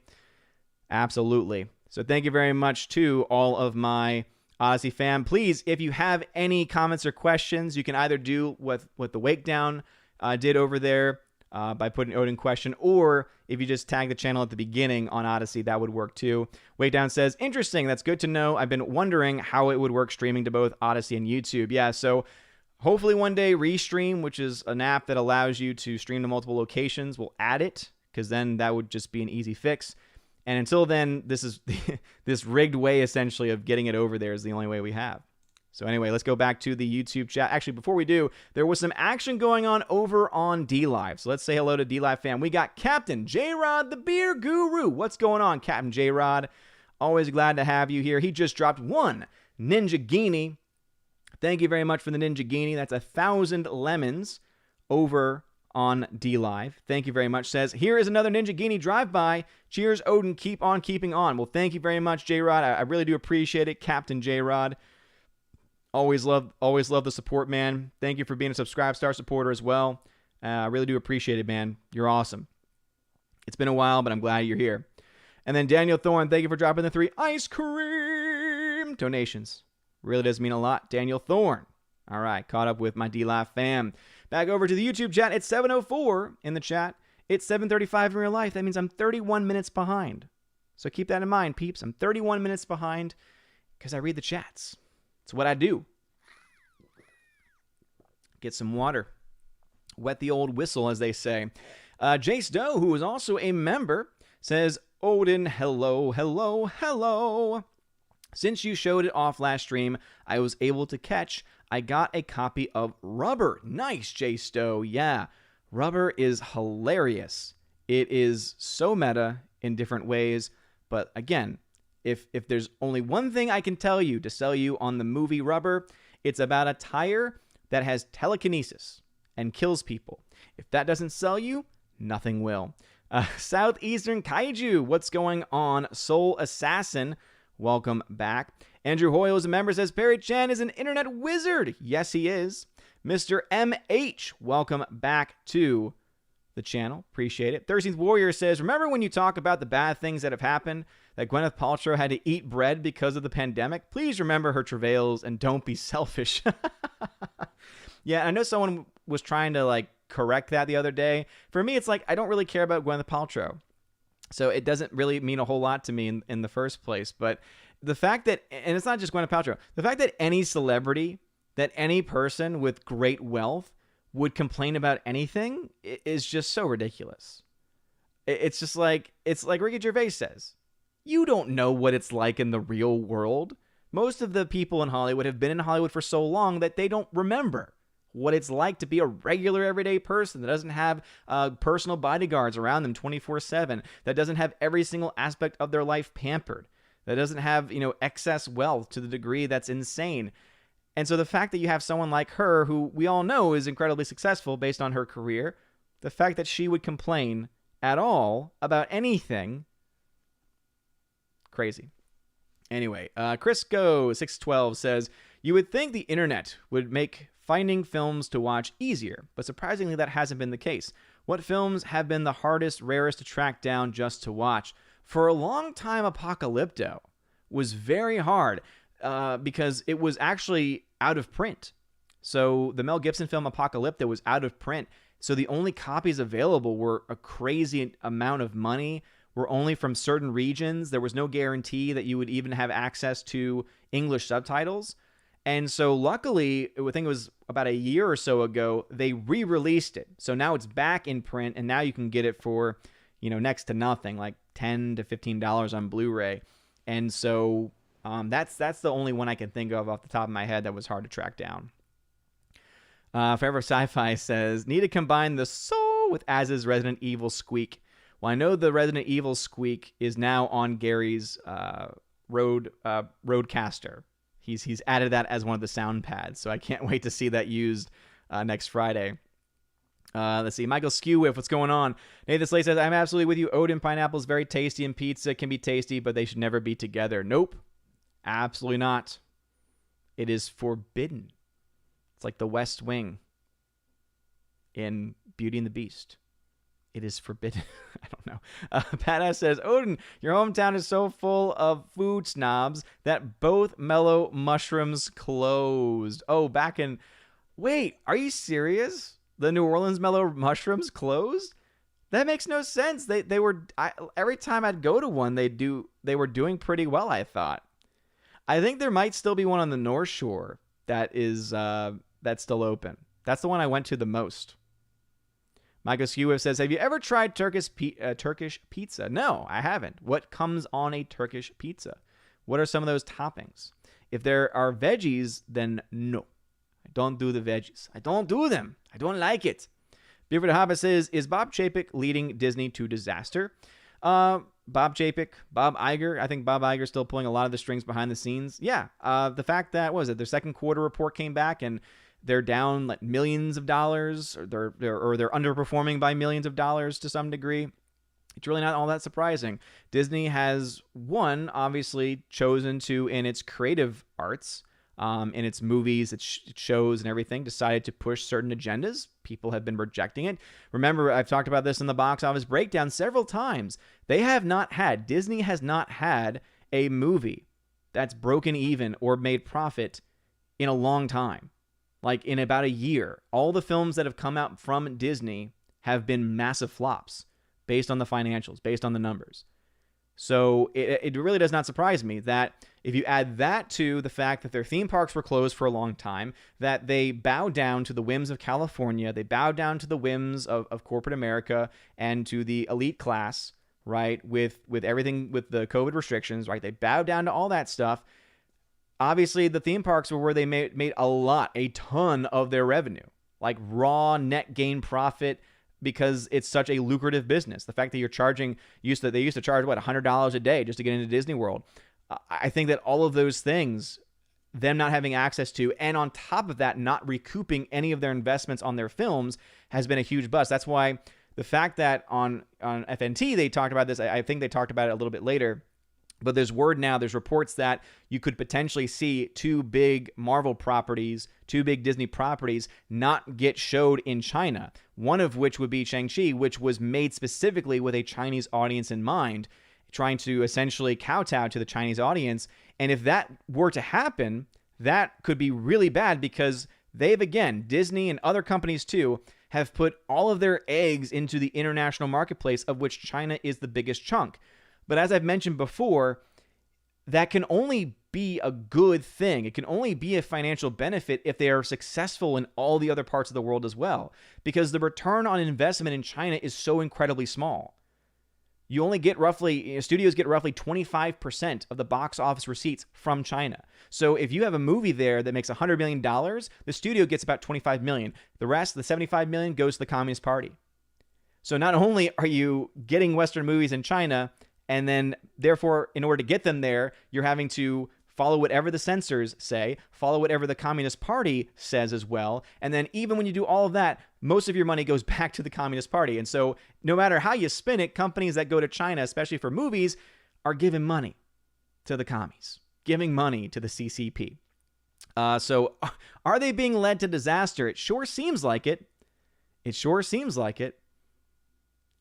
So thank you very much to all of my Odyssey fam. Please, if you have any comments or questions, you can either do what the Wakedown did over there by putting Odin question, or if you just tag the channel at the beginning on Odyssey, that would work too. Wait Down says, interesting, that's good to know. I've been wondering how it would work streaming to both Odyssey and YouTube. Yeah, so hopefully one day Restream, which is an app that allows you to stream to multiple locations, will add it, because then that would just be an easy fix. And until then, this is this rigged way essentially of getting it over there is the only way we have. So anyway, let's go back to the YouTube chat. Actually, before we do, there was some action going on over on DLive. So let's say hello to DLive fam. We got Captain J-Rod, the beer guru. What's going on, Captain J-Rod? Always glad to have you here. He just dropped one Ninja Guinea. Thank you very much for the Ninja Guinea. That's 1,000 lemons over on DLive. Thank you very much. Says, here is another Ninja Guinea drive-by. Cheers, Odin. Keep on keeping on. Well, thank you very much, J-Rod. I really do appreciate it, Captain J-Rod. Always love the support, man. Thank you for being a Subscribe Star supporter as well. I really do appreciate it, man. You're awesome. It's been a while, but I'm glad you're here. And then Daniel Thorne, thank you for dropping the 3 ice cream donations. Really does mean a lot. Daniel Thorne. All right, caught up with my DLive fam. Back over to the YouTube chat. It's 7:04 in the chat. It's 7:35 in real life. That means I'm 31 minutes behind. So keep that in mind, peeps. I'm 31 minutes behind because I read the chats. It's what I do. Get some water. Wet the old whistle, as they say. Jace Doe, who is also a member, says, Odin, hello, hello, hello. Since you showed it off last stream, I was able to catch. I got a copy of Rubber. Nice, Jace Doe. Yeah, Rubber is hilarious. It is so meta in different ways. But again, if there's only one thing I can tell you to sell you on the movie Rubber, it's about a tire that has telekinesis and kills people. If that doesn't sell you, nothing will. Southeastern Kaiju, what's going on? Soul Assassin, welcome back. Andrew Hoyle is a member, says, Perry Chan is an internet wizard. Yes, he is. Mr. MH, welcome back to the channel. Appreciate it. 13th Warrior says, remember when you talk about the bad things that have happened, that Gwyneth Paltrow had to eat bread because of the pandemic? Please remember her travails and don't be selfish. Yeah, I know someone was trying to correct that the other day. For me, it's I don't really care about Gwyneth Paltrow. So it doesn't really mean a whole lot to me in the first place. But the fact that, and it's not just Gwyneth Paltrow, the fact that any celebrity, that any person with great wealth would complain about anything is just so ridiculous. It's just it's like Ricky Gervais says, you don't know what it's like in the real world. Most of the people in Hollywood have been in Hollywood for so long that they don't remember what it's like to be a regular everyday person that doesn't have personal bodyguards around them 24/7, that doesn't have every single aspect of their life pampered, that doesn't have, excess wealth to the degree that's insane. And so the fact that you have someone like her, who we all know is incredibly successful based on her career, the fact that she would complain at all about anything, crazy. Anyway, Crisco612 says, you would think the internet would make finding films to watch easier, but surprisingly that hasn't been the case. What films have been the hardest, rarest to track down just to watch? For a long time, Apocalypto was very hard because it was actually out of print. So the Mel Gibson film Apocalypto was out of print. So the only copies available were a crazy amount of money, were only from certain regions. There was no guarantee that you would even have access to English subtitles. And so luckily, I think it was about a year or so ago, they re-released it. So now it's back in print, and now you can get it for, next to nothing, like $10 to $15 on Blu-ray. And so that's the only one I can think of off the top of my head that was hard to track down. Forever Sci-Fi says, need to combine the soul with Az's Resident Evil squeak. Well, I know the Resident Evil squeak is now on Gary's Rodecaster. He's added that as one of the sound pads, so I can't wait to see that used next Friday. Let's see. Michael Skewwiff, what's going on? Nathan Slay says, I'm absolutely with you. Odin pineapple is very tasty, and pizza can be tasty, but they should never be together. Nope. Absolutely not. It is forbidden. It's like the West Wing in Beauty and the Beast. It is forbidden. I don't know. Badass says, Odin, your hometown is so full of food snobs that both Mellow Mushrooms closed. Oh, back in... Wait, are you serious? The New Orleans Mellow Mushrooms closed? That makes no sense. They were every time I'd go to one, they were doing pretty well, I thought. I think there might still be one on the North Shore that is that's still open. That's the one I went to the most. Michael Skewiff says, have you ever tried Turkish pizza? No, I haven't. What comes on a Turkish pizza? What are some of those toppings? If there are veggies, then no. I don't do the veggies. I don't do them. I don't like it. Beaver the Hobbit says, is Bob Chapek leading Disney to disaster? Bob Chapek, Bob Iger. I think Bob Iger is still pulling a lot of the strings behind the scenes. Yeah. The fact that, what was it, their second quarter report came back and they're down like millions of dollars, or they're underperforming by millions of dollars to some degree. It's really not all that surprising. Disney has, one, obviously chosen to, in its creative arts, in its movies, its shows and everything, decided to push certain agendas. People have been rejecting it. Remember, I've talked about this in the box office breakdown several times. Disney has not had a movie that's broken even or made profit in a long time. Like in about a year. All the films that have come out from Disney have been massive flops based on the financials, based on the numbers. So it really does not surprise me that if you add that to the fact that their theme parks were closed for a long time, that they bow down to the whims of California, they bow down to the whims of corporate America and to the elite class, right, with everything, with the COVID restrictions, right? They bow down to all that stuff. Obviously, the theme parks were where they made a ton of their revenue, like raw net gain profit, because it's such a lucrative business. The fact that you're charging, they used to charge, what, $100 a day just to get into Disney World. I think that all of those things, them not having access to, and on top of that, not recouping any of their investments on their films, has been a huge bust. That's why the fact that on FNT they talked about this, I think they talked about it a little bit later, but there's reports that you could potentially see two big Marvel properties, two big Disney properties not get showed in China. One of which would be Shang-Chi, which was made specifically with a Chinese audience in mind, trying to essentially kowtow to the Chinese audience. And if that were to happen, that could be really bad, because they've, again, Disney and other companies too, have put all of their eggs into the international marketplace, of which China is the biggest chunk. But as I've mentioned before, that can only be a good thing. It can only be a financial benefit if they are successful in all the other parts of the world as well, because the return on investment in China is so incredibly small. You only get studios get roughly 25% of the box office receipts from China. So if you have a movie there that makes $100 million, the studio gets about $25 million. The rest, the $75 million, goes to the Communist Party. So not only are you getting Western movies in China, and then, therefore, in order to get them there, you're having to follow whatever the censors say, follow whatever the Communist Party says as well. And then even when you do all of that, most of your money goes back to the Communist Party. And so no matter how you spin it, companies that go to China, especially for movies, are giving money to the commies, giving money to the CCP. So are they being led to disaster? It sure seems like it. It sure seems like it.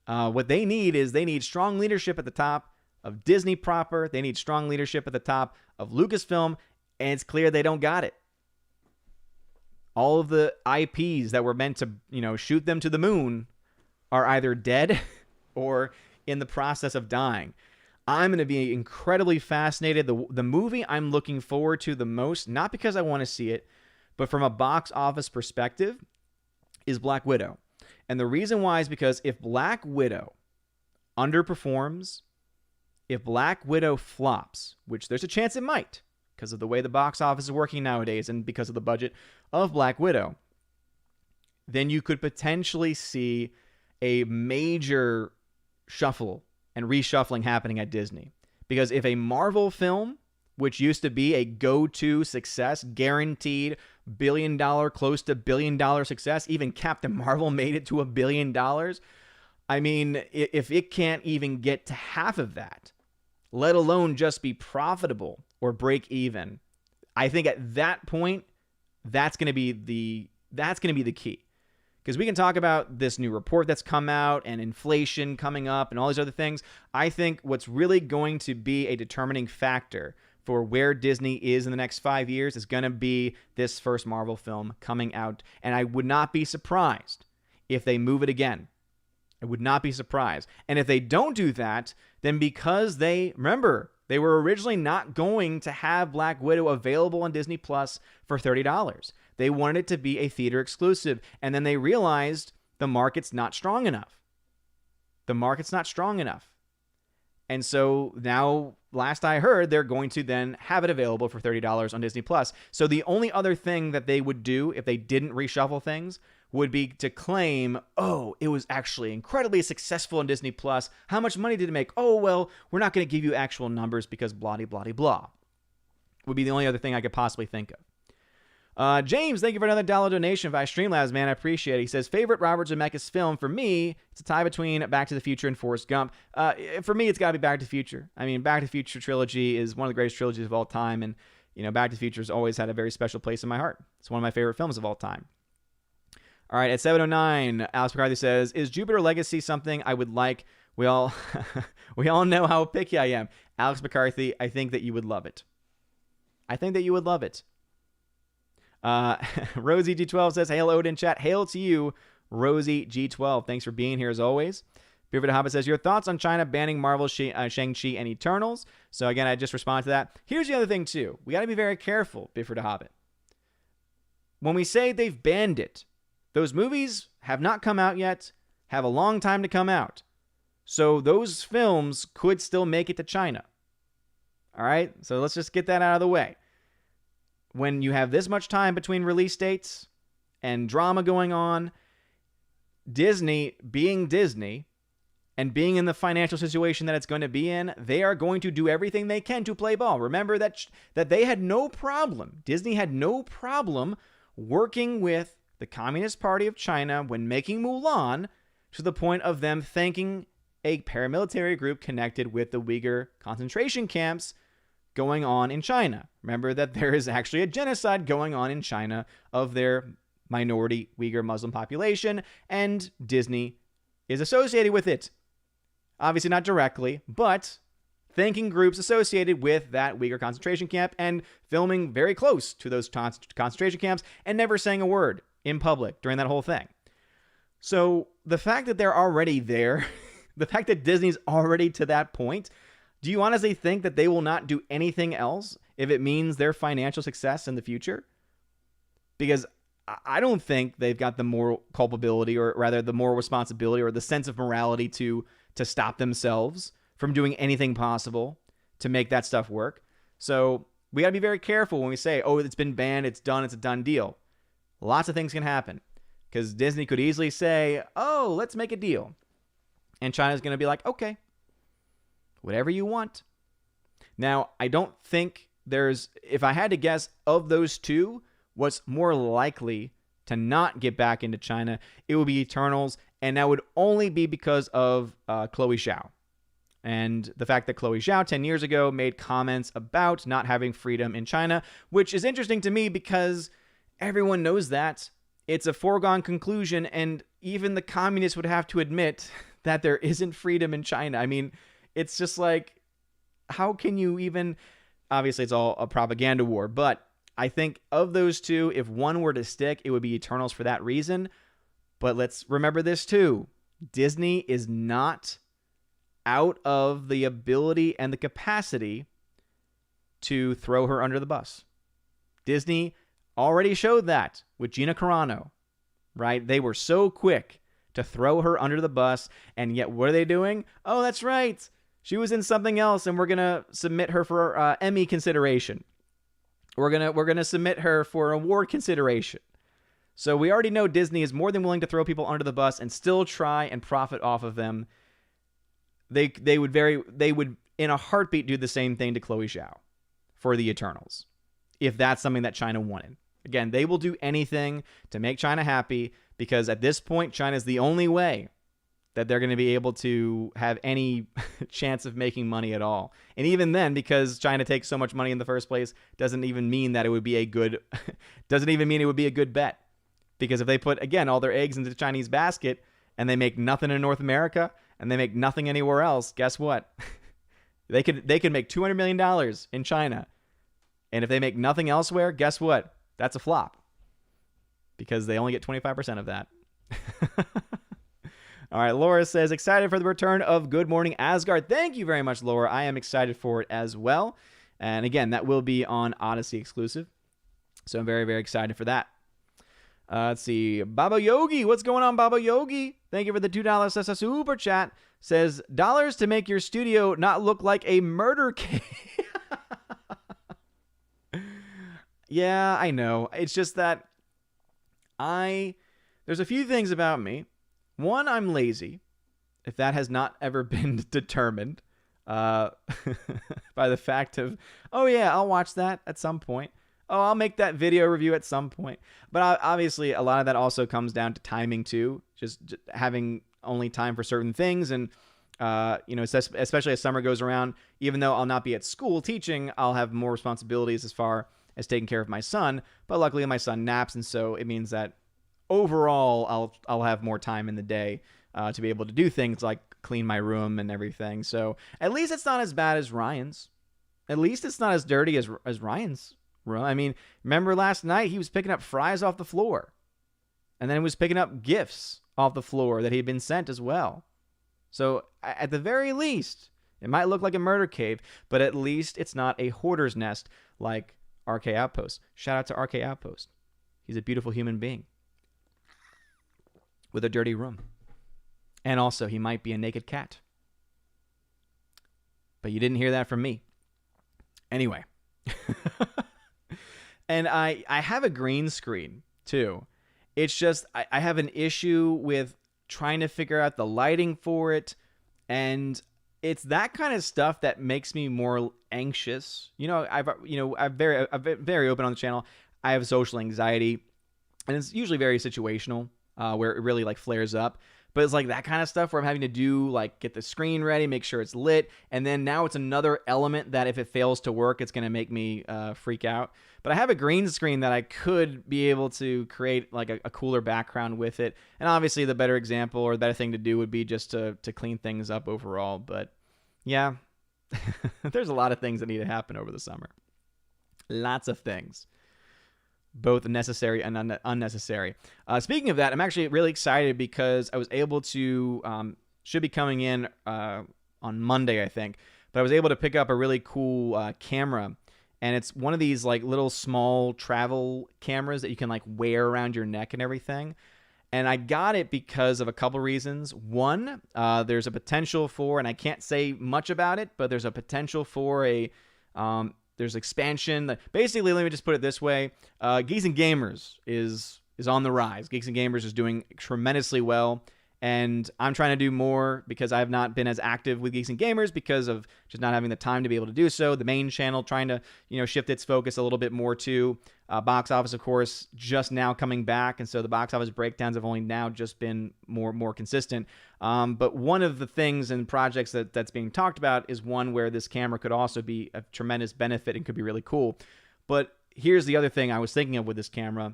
What they need strong leadership at the top of Disney proper. They need strong leadership at the top of Lucasfilm, and it's clear they don't got it. All of the IPs that were meant to, shoot them to the moon are either dead or in the process of dying. I'm going to be incredibly fascinated. The movie I'm looking forward to the most, not because I want to see it, but from a box office perspective, is Black Widow. And the reason why is because if Black Widow underperforms, if Black Widow flops, which there's a chance it might because of the way the box office is working nowadays and because of the budget of Black Widow, then you could potentially see a major shuffle and reshuffling happening at Disney. Because if a Marvel film, which used to be a go-to success, guaranteed close to $1 billion success, even Captain Marvel made it to $1 billion. I mean, if it can't even get to half of that, let alone just be profitable or break even, I think at that point, that's going to be the key. Because we can talk about this new report that's come out and inflation coming up and all these other things. I think what's really going to be a determining factor for where Disney is in the next 5 years is going to be this first Marvel film coming out. And I would not be surprised if they move it again. I would not be surprised. And if they don't do that, then because remember, they were originally not going to have Black Widow available on Disney Plus for $30. They wanted it to be a theater exclusive. And then they realized the market's not strong enough. The market's not strong enough. And so now, last I heard, they're going to then have it available for $30 on Disney Plus. So the only other thing that they would do if they didn't reshuffle things would be to claim, oh, it was actually incredibly successful on Disney Plus. How much money did it make? Oh, well, we're not going to give you actual numbers because blah, blah, blah, blah. Would be the only other thing I could possibly think of. James, thank you for another dollar donation via Streamlabs, man. I appreciate it. He says, favorite Robert Zemeckis film? For me, it's a tie between Back to the Future and Forrest Gump. For me, it's got to be Back to the Future. I mean, Back to the Future trilogy is one of the greatest trilogies of all time. And, Back to the Future has always had a very special place in my heart. It's one of my favorite films of all time. All right, at 7:09, Alex McCarthy says, is Jupiter Legacy something I would like? We all know how picky I am. Alex McCarthy, I think that you would love it. Rosie G12 says, hail Odin chat. Hail to you, Rosie G12. Thanks for being here as always. Beaver the Hobbit says, your thoughts on China banning Marvel's Shang-Chi and Eternals? So again, I just respond to that. Here's the other thing too. We got to be very careful, Bifford the Hobbit. When we say they've banned it, those movies have not come out yet, have a long time to come out. So those films could still make it to China. All right? So let's just get that out of the way. When you have this much time between release dates and drama going on, Disney being Disney and being in the financial situation that it's going to be in, they are going to do everything they can to play ball. Remember that they had no problem. Disney had no problem working with the Communist Party of China when making Mulan, to the point of them thanking a paramilitary group connected with the Uyghur concentration camps going on in China. Remember that there is actually a genocide going on in China of their minority Uyghur Muslim population, and Disney is associated with it. Obviously not directly, but thanking groups associated with that Uyghur concentration camp and filming very close to those concentration camps and never saying a word in public during that whole thing. So the fact that they're already there, the fact that Disney's already to that point, do you honestly think that they will not do anything else if it means their financial success in the future? Because I don't think they've got the moral culpability, or rather the moral responsibility or the sense of morality to stop themselves from doing anything possible to make that stuff work. So we got to be very careful when we say, oh, it's been banned, it's done, it's a done deal. Lots of things can happen because Disney could easily say, oh, let's make a deal. And China's going to be like, okay, whatever you want. Now, I don't think if I had to guess of those two, what's more likely to not get back into China, it would be Eternals. And that would only be because of Chloe Zhao. And the fact that Chloe Zhao 10 years ago made comments about not having freedom in China, which is interesting to me because everyone knows that. It's a foregone conclusion, and even the communists would have to admit that there isn't freedom in China. I mean, it's just like, how can you even... Obviously, it's all a propaganda war, but I think of those two, if one were to stick, it would be Eternals for that reason. But let's remember this too. Disney is not out of the ability and the capacity to throw her under the bus. Disney already showed that with Gina Carano, right? They were so quick to throw her under the bus, and yet what are they doing? Oh, that's right. She was in something else, and we're going to submit her for Emmy consideration. We're gonna submit her for award consideration. So we already know Disney is more than willing to throw people under the bus and still try and profit off of them. They would in a heartbeat do the same thing to Chloe Zhao for the Eternals, if that's something that China wanted. Again, they will do anything to make China happy because at this point, China is the only way that they're going to be able to have any chance of making money at all. And even then, because China takes so much money in the first place, doesn't even mean that it would be a good bet. Because if they put, again, all their eggs into the Chinese basket and they make nothing in North America and they make nothing anywhere else, guess what? They could make $200 million in China. And if they make nothing elsewhere, guess what? That's a flop. Because they only get 25% of that. All right, Laura says, excited for the return of Good Morning Asgard. Thank you very much, Laura. I am excited for it as well. And again, that will be on Odyssey exclusive. So I'm very, very excited for that. Let's see. Baba Yogi. What's going on, Baba Yogi? Thank you for the $2 super chat. Says, dollars to make your studio not look like a murder case. Yeah, I know. It's just that there's a few things about me. One, I'm lazy, if that has not ever been determined by the fact of, oh yeah, I'll watch that at some point. Oh, I'll make that video review at some point. But obviously, a lot of that also comes down to timing too, just having only time for certain things. And, especially as summer goes around, even though I'll not be at school teaching, I'll have more responsibilities as far as taking care of my son. But luckily, my son naps, and so it means that overall, I'll have more time in the day to be able to do things like clean my room and everything. So at least it's not as bad as Ryan's. At least it's not as dirty as Ryan's room. I mean, remember last night he was picking up fries off the floor, and then he was picking up gifts off the floor that he had been sent as well. So at the very least, it might look like a murder cave, but at least it's not a hoarder's nest like RK Outpost. Shout out to RK Outpost. He's a beautiful human being with a dirty room. And also, he might be a naked cat. But you didn't hear that from me. Anyway. And I have a green screen, too. It's just, I have an issue with trying to figure out the lighting for it. And it's that kind of stuff that makes me more anxious. I'm very open on the channel. I have social anxiety. And it's usually very situational. Where it really like flares up. But it's like that kind of stuff where I'm having to do like get the screen ready, make sure it's lit. And then now it's another element that if it fails to work, it's going to make me freak out. But I have a green screen that I could be able to create like a cooler background with it. And obviously the better example or the better thing to do would be just to clean things up overall. But yeah, there's a lot of things that need to happen over the summer. Lots of things. Both necessary and unnecessary. Speaking of that, I'm actually really excited because I was able to, should be coming in on Monday, I think, but I was able to pick up a really cool camera, and it's one of these like little small travel cameras that you can like wear around your neck and everything. And I got it because of a couple reasons. One, there's a potential for, and I can't say much about it, but there's a potential for there's expansion. Basically, let me just put it this way. Geeks and Gamers is on the rise. Geeks and Gamers is doing tremendously well. And I'm trying to do more because I have not been as active with Geeks and Gamers because of just not having the time to be able to do so. The main channel trying to, shift its focus a little bit more to box office, of course, just now coming back. And so the box office breakdowns have only now just been more consistent. But one of the things and projects that's being talked about is one where this camera could also be a tremendous benefit and could be really cool. But here's the other thing I was thinking of with this camera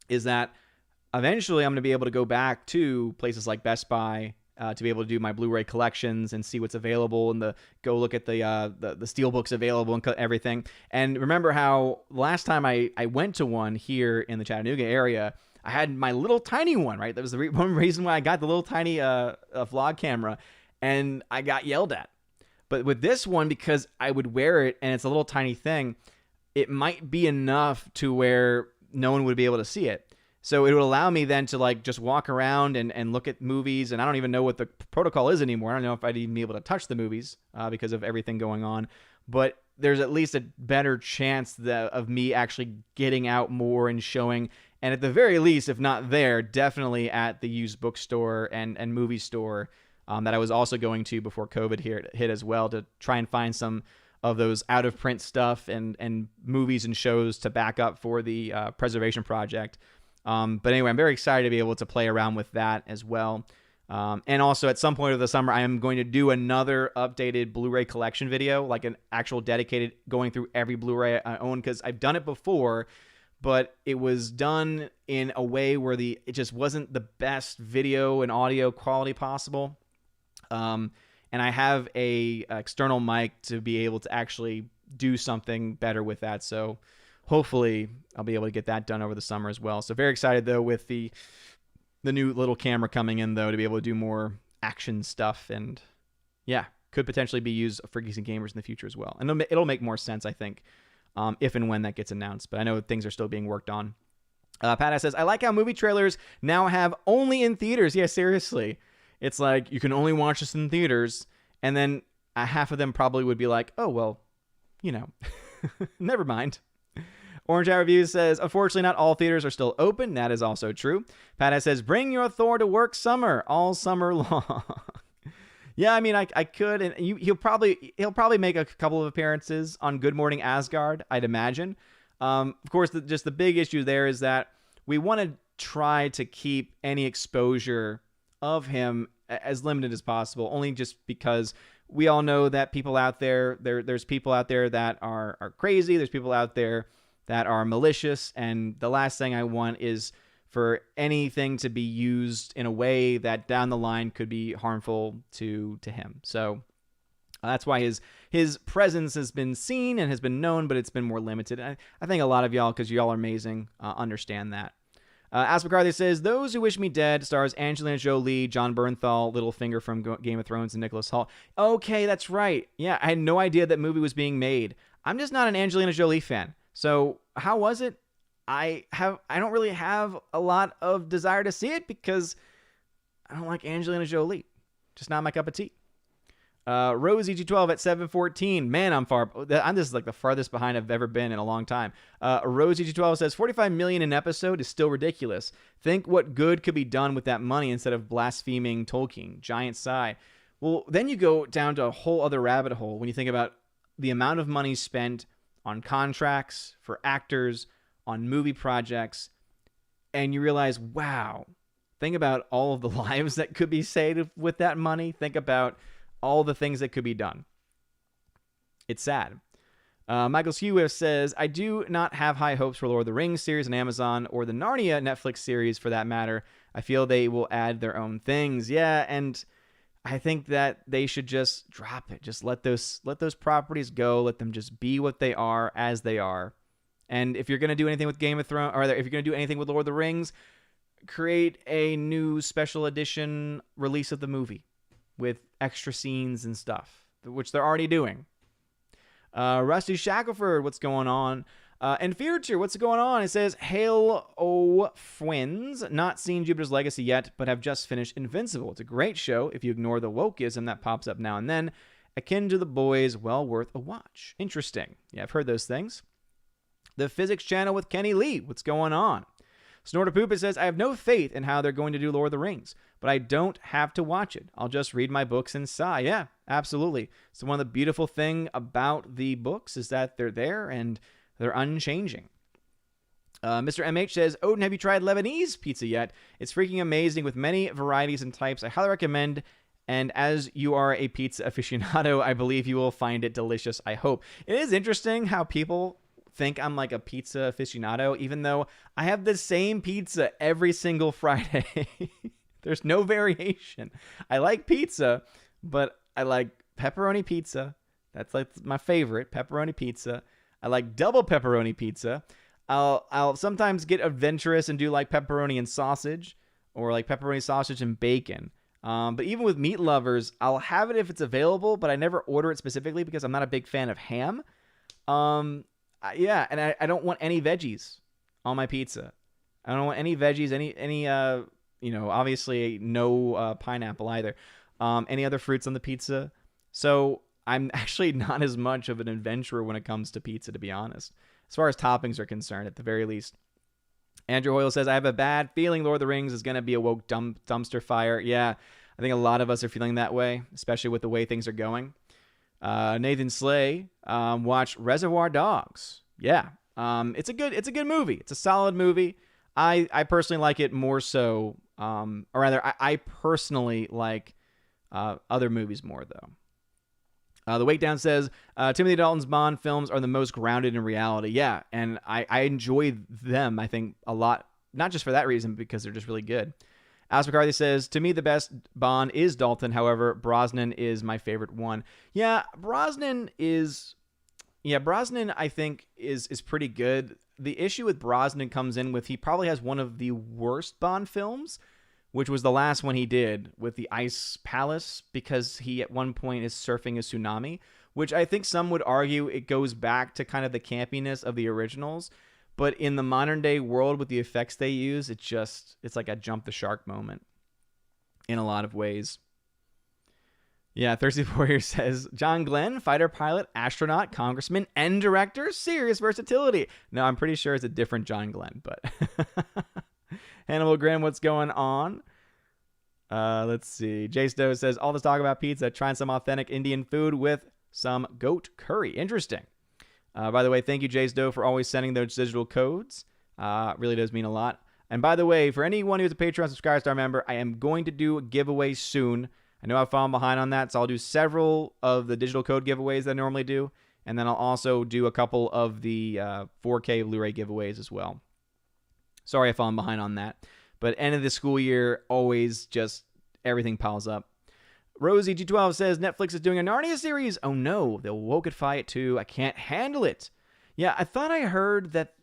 is that eventually I'm going to be able to go back to places like Best Buy to be able to do my Blu-ray collections and see what's available and go look at the steelbooks available and everything. And remember how last time I went to one here in the Chattanooga area, I had my little tiny one, right? That was the one reason why I got the little tiny vlog camera, and I got yelled at. But with this one, because I would wear it and it's a little tiny thing, it might be enough to where no one would be able to see it. So it would allow me then to like just walk around and look at movies. And I don't even know what the protocol is anymore. I don't know if I'd even be able to touch the movies because of everything going on. But there's at least a better chance of me actually getting out more and showing. And at the very least, if not there, definitely at the used bookstore and movie store that I was also going to before COVID hit as well, to try and find some of those out of print stuff and movies and shows to back up for the preservation project. But anyway, I'm very excited to be able to play around with that as well. And also at some point of the summer, I am going to do another updated Blu-ray collection video, like an actual dedicated going through every Blu-ray I own, because I've done it before, but it was done in a way where it just wasn't the best video and audio quality possible. And I have a external mic to be able to actually do something better with that. So hopefully I'll be able to get that done over the summer as well. So very excited though with the the new little camera coming in, though, to be able to do more action stuff. And yeah, could potentially be used for geeks and gamers in the future as well. And it'll make more sense, I think, if and when that gets announced. But I know things are still being worked on. Pat says, I like how movie trailers now have only in theaters. Yeah, seriously. It's like, you can only watch this in theaters. And then half of them probably would be like, oh, well, never mind. Orange Eye Reviews says, unfortunately, not all theaters are still open. That is also true. Pat says, bring your Thor to work summer, all summer long. Yeah, I mean, I could, and he'll probably make a couple of appearances on Good Morning Asgard, I'd imagine. Of course, just the big issue there is that we want to try to keep any exposure of him as limited as possible, only just because we all know that people out there's people out there that are crazy. There's people out there that are malicious. And the last thing I want is for anything to be used in a way that down the line could be harmful to him. So that's why his presence has been seen and has been known, but it's been more limited. And I think a lot of y'all, because y'all are amazing, understand that. As McCarthy says, Those Who Wish Me Dead stars Angelina Jolie, John Bernthal, Littlefinger from Game of Thrones, and Nicholas Hoult. Okay, that's right. Yeah, I had no idea that movie was being made. I'm just not an Angelina Jolie fan. So how was it? I don't really have a lot of desire to see it because I don't like Angelina Jolie. Just not my cup of tea. Rosie G12 at 714. Man, I'm just like the farthest behind I've ever been in a long time. Rosie G12 says 45 million an episode is still ridiculous. Think what good could be done with that money instead of blaspheming Tolkien. Giant sigh. Well, then you go down to a whole other rabbit hole when you think about the amount of money spent on contracts for actors, on movie projects, and you realize, wow, think about all of the lives that could be saved with that money. Think about all the things that could be done. It's sad. Michael Skewiff says, I do not have high hopes for Lord of the Rings series on Amazon or the Narnia Netflix series for that matter. I feel they will add their own things. Yeah, and I think that they should just drop it. Just let those properties go. Let them just be what they are as they are. And if you're going to do anything with Game of Thrones, or if you're going to do anything with Lord of the Rings, create a new special edition release of the movie with extra scenes and stuff, which they're already doing. Rusty Shackelford, what's going on? And Future, what's going on? It says, Hail O Fwins, not seen Jupiter's Legacy yet, but have just finished Invincible. It's a great show if you ignore the wokeism that pops up now and then. Akin to The Boys, well worth a watch. Interesting. Yeah, I've heard those things. The Physics Channel with Kenny Lee, what's going on? Snorter Poopit says, I have no faith in how they're going to do Lord of the Rings, but I don't have to watch it. I'll just read my books and sigh. Yeah, absolutely. So one of the beautiful thing about the books is that they're there and they're unchanging. Mr. MH says, Odin, have you tried Lebanese pizza yet? It's freaking amazing with many varieties and types. I highly recommend. And as you are a pizza aficionado, I believe you will find it delicious, I hope. It is interesting how people think I'm like a pizza aficionado, even though I have the same pizza every single Friday. There's no variation. I like pizza, but I like pepperoni pizza. That's like my favorite, pepperoni pizza. I like double pepperoni pizza. I'll sometimes get adventurous and do like pepperoni and sausage, or like pepperoni sausage and bacon. But even with meat lovers, I'll have it if it's available, but I never order it specifically because I'm not a big fan of ham. Yeah, and I don't want any veggies on my pizza. I don't want any veggies, any obviously no pineapple either. Any other fruits on the pizza. So I'm actually not as much of an adventurer when it comes to pizza, to be honest, as far as toppings are concerned, at the very least. Andrew Hoyle says, I have a bad feeling Lord of the Rings is going to be a woke dumpster fire. Yeah, I think a lot of us are feeling that way, especially with the way things are going. Nathan Slay watched Reservoir Dogs. Yeah, it's a good movie. It's a solid movie. I personally like it more so, or rather, I personally like other movies more though. The Wake Down says, Timothy Dalton's Bond films are the most grounded in reality. Yeah, and I enjoy them, I think, a lot, not just for that reason, because they're just really good. Alice McCarthy says, to me, the best Bond is Dalton. However, Brosnan is my favorite one. Yeah, Brosnan, I think, is pretty good. The issue with Brosnan comes in with he probably has one of the worst Bond films which was the last one he did with the Ice Palace, because he at one point is surfing a tsunami, which I think some would argue it goes back to kind of the campiness of the originals. But in the modern day world with the effects they use, it's like a jump the shark moment in a lot of ways. Yeah, Thirsty Warrior says, John Glenn, fighter pilot, astronaut, congressman, and director, serious versatility. No, I'm pretty sure it's a different John Glenn, but Hannibal Grim, what's going on? Let's see. Jay Stowe says, all this talk about pizza, trying some authentic Indian food with some goat curry. Interesting. By the way, thank you, Jay Stowe, for always sending those digital codes. Really does mean a lot. And by the way, for anyone who's a Patreon subscriber star member, I am going to do a giveaway soon. I know I've fallen behind on that, so I'll do several of the digital code giveaways that I normally do. And then I'll also do a couple of the 4K Blu-ray giveaways as well. Sorry I've fallen behind on that. But end of the school year, always just everything piles up. Rosie G12 says, Netflix is doing a Narnia series. Oh no, they'll Wokeify it too. I can't handle it. Yeah, I thought I heard that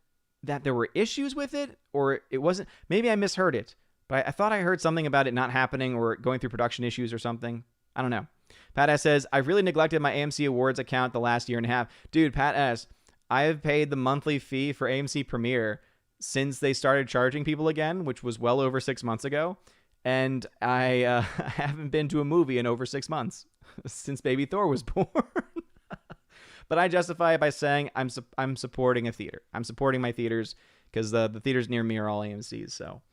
there were issues with it, or it wasn't. Maybe I misheard it. But I thought I heard something about it not happening or going through production issues or something. I don't know. Pat S. says, I've really neglected my AMC Awards account the last year and a half. Dude, Pat S., I have paid the monthly fee for AMC Premiere since they started charging people again, which was well over 6 months ago. And I haven't been to a movie in over 6 months since Baby Thor was born. But I justify it by saying I'm supporting a theater. I'm supporting my theaters because the theaters near me are all AMCs, so...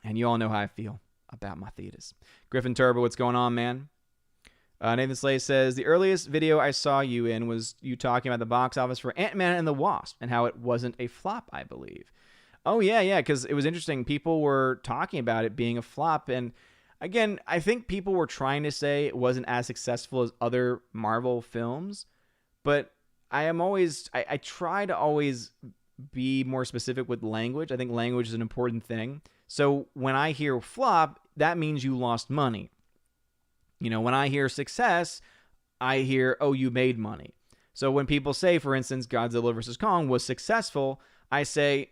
And you all know how I feel about my theaters. Griffin Turbo, what's going on, man? Nathan Slay says, the earliest video I saw you in was you talking about the box office for Ant-Man and the Wasp and how it wasn't a flop, I believe. Oh, yeah, because it was interesting. People were talking about it being a flop. And again, I think people were trying to say it wasn't as successful as other Marvel films. But I try to always be more specific with language. I think language is an important thing. So when I hear flop, that means you lost money. You know, when I hear success, I hear, oh, you made money. So when people say, for instance, Godzilla vs. Kong was successful, I say,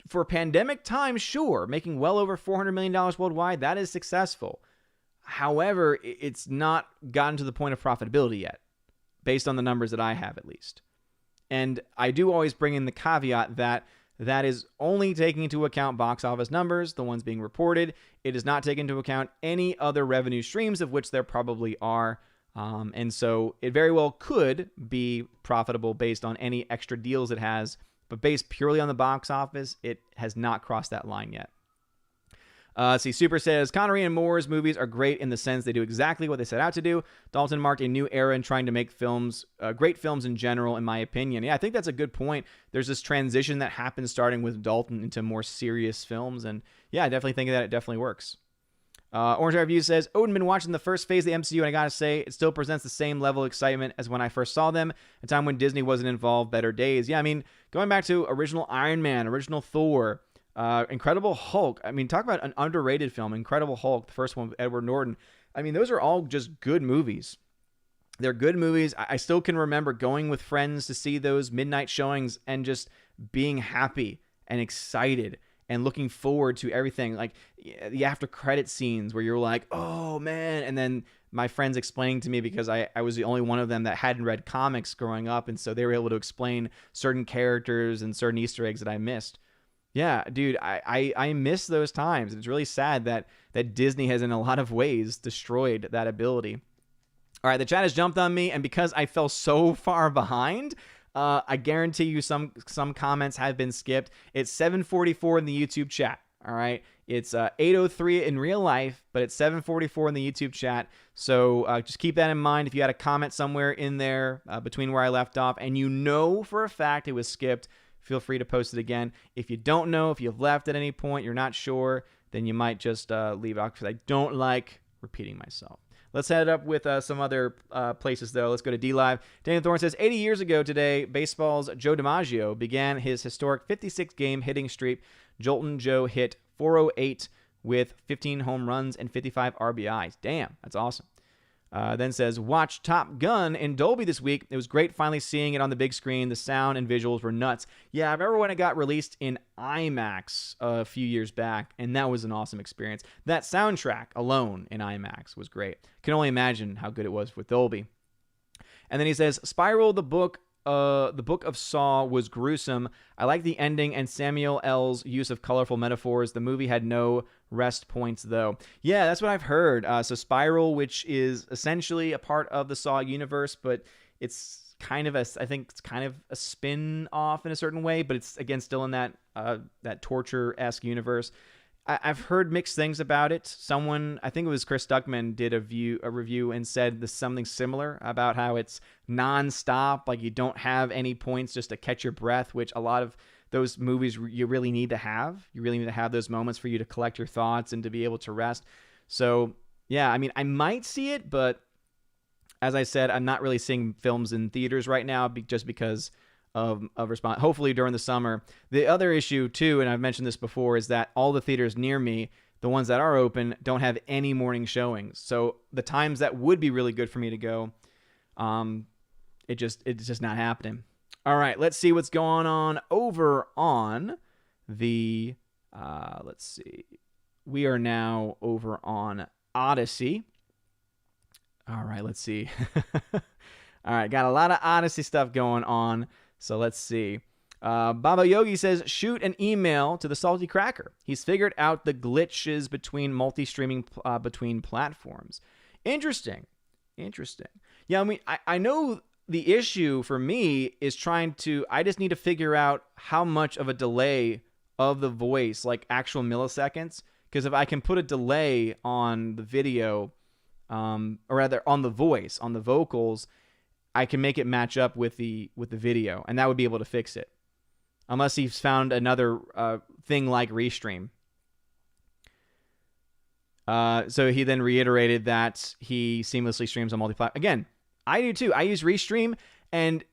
for pandemic time, sure, making well over $400 million worldwide, that is successful. However, it's not gotten to the point of profitability yet, based on the numbers that I have at least. And I do always bring in the caveat that is only taking into account box office numbers, the ones being reported. It does not take into account any other revenue streams, of which there probably are. And so it very well could be profitable based on any extra deals it has. But based purely on the box office, it has not crossed that line yet. Super says, Connery and Moore's movies are great in the sense they do exactly what they set out to do. Dalton marked a new era in trying to make films, great films in general, in my opinion. Yeah, I think that's a good point. There's this transition that happens starting with Dalton into more serious films. And yeah, I definitely think that it definitely works. Orange Review says, Odin been watching the first phase of the MCU, and I gotta say, it still presents the same level of excitement as when I first saw them, a time when Disney wasn't involved, better days. Yeah, I mean, going back to original Iron Man, original Thor, Incredible Hulk. I mean, talk about an underrated film. Incredible Hulk, the first one with Edward Norton. I mean, those are all just good movies. They're good movies. I still can remember going with friends to see those midnight showings and just being happy and excited and looking forward to everything. Like the after credit scenes where you're like, oh man. And then my friends explaining to me, because I was the only one of them that hadn't read comics growing up. And so they were able to explain certain characters and certain Easter eggs that I missed. Yeah, dude, I miss those times. It's really sad that Disney has in a lot of ways destroyed that ability. All right, the chat has jumped on me, and because I fell so far behind, I guarantee you some comments have been skipped. It's 7:44 in the YouTube chat, all right? It's 8:03 in real life, but it's 7:44 in the YouTube chat. So just keep that in mind. If you had a comment somewhere in there between where I left off, and you know for a fact it was skipped, feel free to post it again. If you don't know, if you've left at any point, you're not sure, then you might just leave it off, because I don't like repeating myself. Let's head up with some other places, though. Let's go to DLive. Daniel Thorne says, 80 years ago today, baseball's Joe DiMaggio began his historic 56-game hitting streak. Jolton Joe hit 408 with 15 home runs and 55 RBIs. Damn, that's awesome. Then says, watch Top Gun in Dolby this week. It was great finally seeing it on the big screen. The sound and visuals were nuts. Yeah, I remember when it got released in IMAX a few years back, and that was an awesome experience. That soundtrack alone in IMAX was great. Can only imagine how good it was with Dolby. And then he says, Spiral, the book of Saw was gruesome. I like the ending and Samuel L's use of colorful metaphors. The movie had no rest points, though. Yeah, that's what I've heard. So Spiral, which is essentially a part of the Saw universe, but it's kind of I think it's kind of a spin-off in a certain way, but it's, again, still in that torture-esque universe. I've heard mixed things about it. Someone, I think it was Chris Duckman, did a review and said something similar about how it's nonstop, like you don't have any points just to catch your breath, which a lot of those movies you really need to have. You really need to have those moments for you to collect your thoughts and to be able to rest. So, yeah, I mean, I might see it, but as I said, I'm not really seeing films in theaters right now just because of response. Hopefully during the summer. The other issue too, and I've mentioned this before, is that all the theaters near me, the ones that are open, don't have any morning showings. So the times that would be really good for me to go, it's just not happening. All right, let's see what's going on over on the let's see. We are now over on Odyssey. All right, let's see. All right, got a lot of Odyssey stuff going on. So let's see. Baba Yogi says, shoot an email to the Salty Cracker. He's figured out the glitches between multi-streaming between platforms. Interesting. Yeah, I mean, I know the issue for me is I just need to figure out how much of a delay of the voice, like actual milliseconds, because if I can put a delay on the video, or rather on the voice, on the vocals, I can make it match up with the video, and that would be able to fix it. Unless he's found another thing like Restream. So he then reiterated that he seamlessly streams on multi-platform. Again, I do too. I use Restream, and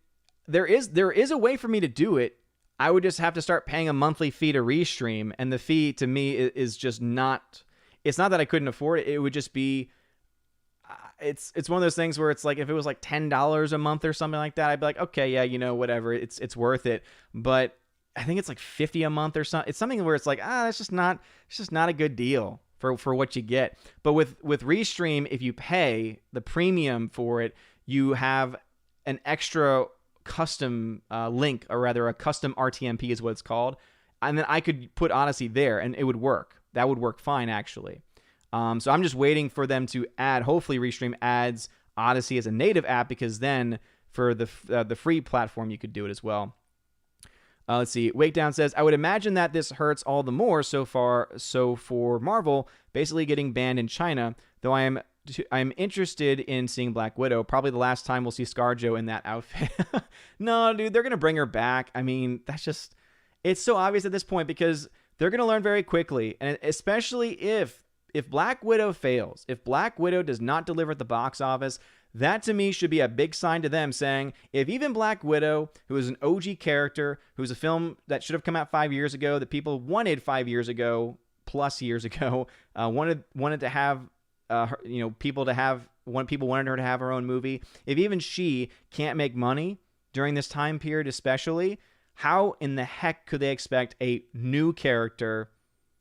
there is a way for me to do it. I would just have to start paying a monthly fee to Restream, and the fee to me is just not. It's not that I couldn't afford it. It would just be. It's one of those things where it's like if it was like $10 a month or something like that, I'd be like, okay, yeah, whatever, it's worth it. But I think it's like $50 a month or something. It's something where it's like, it's just not a good deal for what you get. But with Restream, if you pay the premium for it, you have an extra custom link, or rather a custom RTMP is what it's called, and then I could put Odyssey there, and it would work. That would work fine, actually. So I'm just waiting for them to add, hopefully Restream adds Odyssey as a native app, because then for the free platform, you could do it as well. Let's see. Wakedown says, I would imagine that this hurts all the more so for Marvel, basically getting banned in China, though I'm interested in seeing Black Widow. Probably the last time we'll see ScarJo in that outfit. No, dude, they're going to bring her back. I mean, it's so obvious at this point, because they're going to learn very quickly, and especially if Black Widow fails, if Black Widow does not deliver at the box office, that to me should be a big sign to them saying, if even Black Widow, who is an OG character, who's a film that should have come out 5 years ago, that people wanted 5 years ago, plus years ago, wanted to have, people wanted her to have her own movie. If even she can't make money during this time period, especially, how in the heck could they expect a new character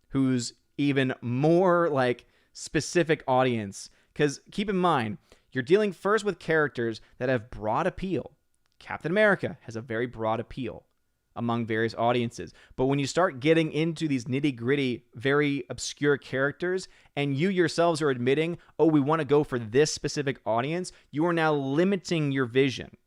who's even more like specific audience? Because keep in mind, you're dealing first with characters that have broad appeal. Captain America has a very broad appeal among various audiences. But when you start getting into these nitty-gritty, very obscure characters, and you yourselves are admitting, we want to go for this specific audience, you are now limiting your vision.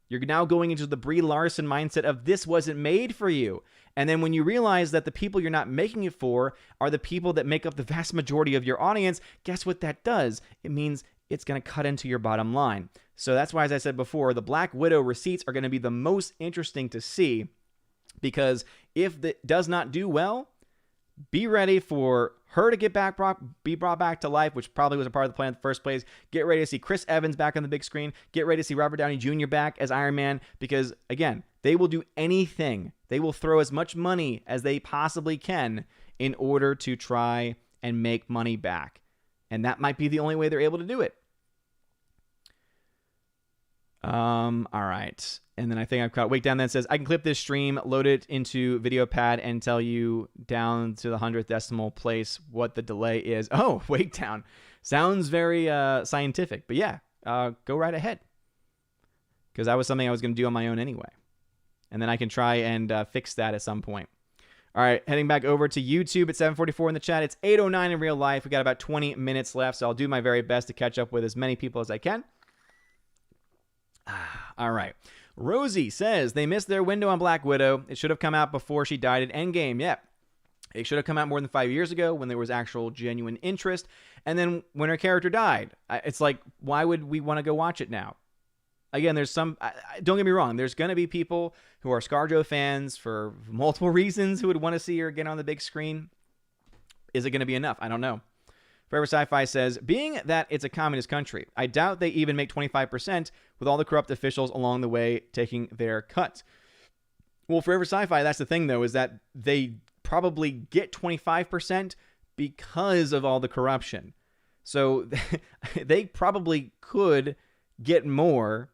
You're now going into the Brie Larson mindset of this wasn't made for you. And then when you realize that the people you're not making it for are the people that make up the vast majority of your audience, guess what that does? It means it's going to cut into your bottom line. So that's why, as I said before, the Black Widow receipts are going to be the most interesting to see, because if it does not do well, be ready for her to be brought back to life, which probably was a part of the plan in the first place. Get ready to see Chris Evans back on the big screen. Get ready to see Robert Downey Jr. back as Iron Man, because, again, they will do anything. They will throw as much money as they possibly can in order to try and make money back. And that might be the only way they're able to do it. All right. And then I think I've got Wake Down then says, I can clip this stream, load it into VideoPad, and tell you down to the 100th decimal place what the delay is. Oh, Wake Down. Sounds very scientific. But yeah, go right ahead. Because that was something I was going to do on my own anyway. And then I can try and fix that at some point. All right, heading back over to YouTube at 7:44 in the chat. It's 8:09 in real life. We got about 20 minutes left, so I'll do my very best to catch up with as many people as I can. All right. Rosie says they missed their window on Black Widow. It should have come out before she died at Endgame. Yeah. It should have come out more than 5 years ago when there was actual genuine interest. And then when her character died, it's like, why would we want to go watch it now? Again, there's some, don't get me wrong, there's going to be people who are ScarJo fans for multiple reasons who would want to see her again on the big screen. Is it going to be enough? I don't know. Forever Sci-Fi says, being that it's a communist country, I doubt they even make 25% with all the corrupt officials along the way taking their cut. Well, Forever Sci-Fi, that's the thing, though, is that they probably get 25% because of all the corruption. So they probably could get more,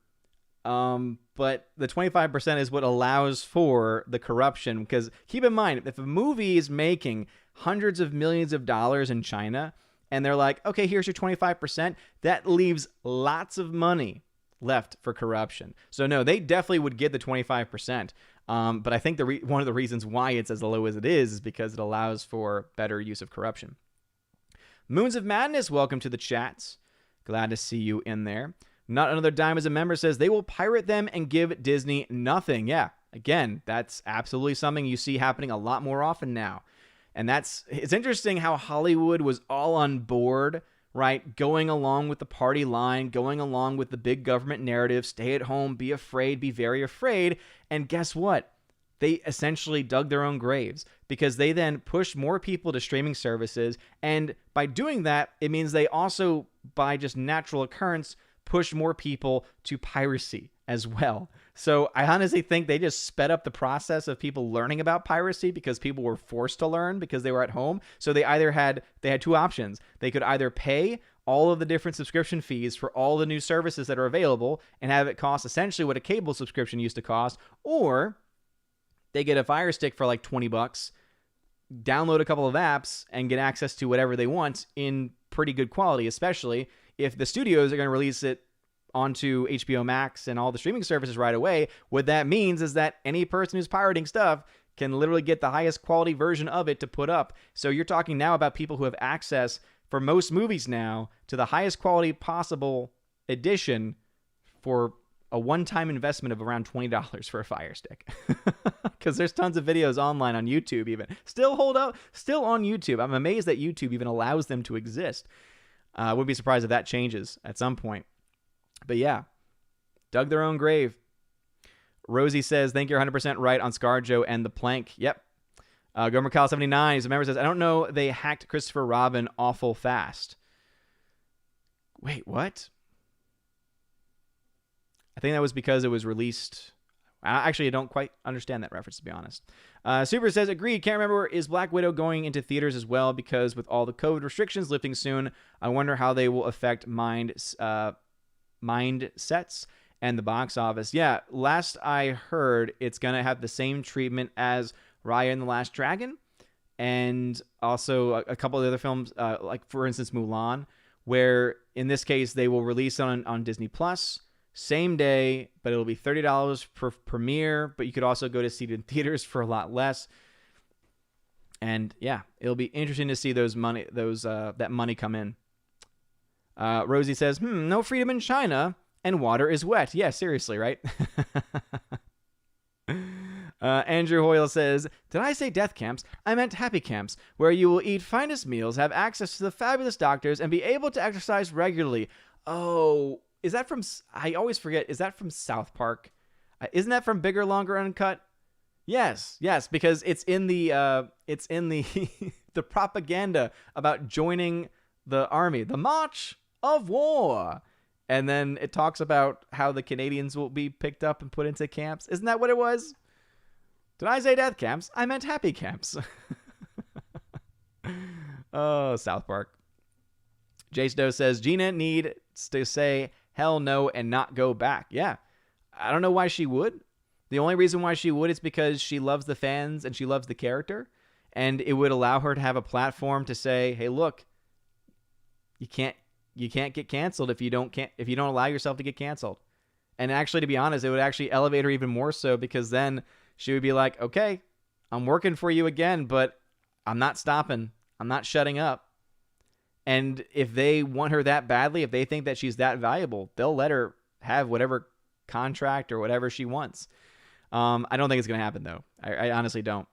but the 25% is what allows for the corruption. Because keep in mind, if a movie is making hundreds of millions of dollars in China, and they're like, okay, here's your 25%, that leaves lots of money left for corruption. So no, they definitely would get the 25%. But I think one of the reasons why it's as low as it is because it allows for better use of corruption. Moons of Madness, welcome to the chats. Glad to see you in there. Not Another Dime as a member says they will pirate them and give Disney nothing. Yeah, again, that's absolutely something you see happening a lot more often now. And it's interesting how Hollywood was all on board, right? Going along with the party line, going along with the big government narrative, stay at home, be afraid, be very afraid. And guess what? They essentially dug their own graves because they then pushed more people to streaming services. And by doing that, it means they also, by just natural occurrence, push more people to piracy as well. So I honestly think they just sped up the process of people learning about piracy because people were forced to learn because they were at home. So they had two options. They could either pay all of the different subscription fees for all the new services that are available and have it cost essentially what a cable subscription used to cost, or they get a Fire Stick for like $20, download a couple of apps, and get access to whatever they want in pretty good quality, especially if the studios are going to release it onto HBO Max and all the streaming services right away. What that means is that any person who's pirating stuff can literally get the highest quality version of it to put up. So you're talking now about people who have access for most movies now to the highest quality possible edition for a one-time investment of around $20 for a Fire Stick. Because there's tons of videos online on YouTube even. Still on YouTube. I'm amazed that YouTube even allows them to exist. Wouldn't be surprised if that changes at some point. But yeah, dug their own grave. Rosie says, think you're 100% right on ScarJo and the plank. Yep. Gomer Kyle 79, he's a member, says, I don't know, they hacked Christopher Robin awful fast. Wait, what? I think that was because it was released. Actually, I don't quite understand that reference, to be honest. Super says, agreed. Can't remember, is Black Widow going into theaters as well? Because with all the COVID restrictions lifting soon, I wonder how they will affect mindsets and the box office. Yeah, last I heard, it's going to have the same treatment as Raya and the Last Dragon, and also a couple of other films, like, for instance, Mulan, where, in this case, they will release on Disney+, same day, but it'll be $30 per premiere, but you could also go to see it in theaters for a lot less. And, yeah, it'll be interesting to see that money come in. Rosie says, no freedom in China, and water is wet. Yeah, seriously, right? Andrew Hoyle says, did I say death camps? I meant happy camps, where you will eat finest meals, have access to the fabulous doctors, and be able to exercise regularly. Oh, is that from, I always forget, is that from South Park? Isn't that from Bigger, Longer, Uncut? Yes, because it's in the the propaganda about joining the army, the March of War. And then it talks about how the Canadians will be picked up and put into camps. Isn't that what it was? Did I say death camps? I meant happy camps. Oh, South Park. Jace Doe says, Gina needs to say hell no and not go back. Yeah, I don't know why she would. The only reason why she would is because she loves the fans and she loves the character, and it would allow her to have a platform to say, hey, look, you can't get canceled if you don't allow yourself to get canceled. And actually, to be honest, it would actually elevate her even more so, because then she would be like, okay, I'm working for you again, but I'm not stopping. I'm not shutting up. And if they want her that badly, if they think that she's that valuable, they'll let her have whatever contract or whatever she wants. I don't think it's going to happen, though. I honestly don't.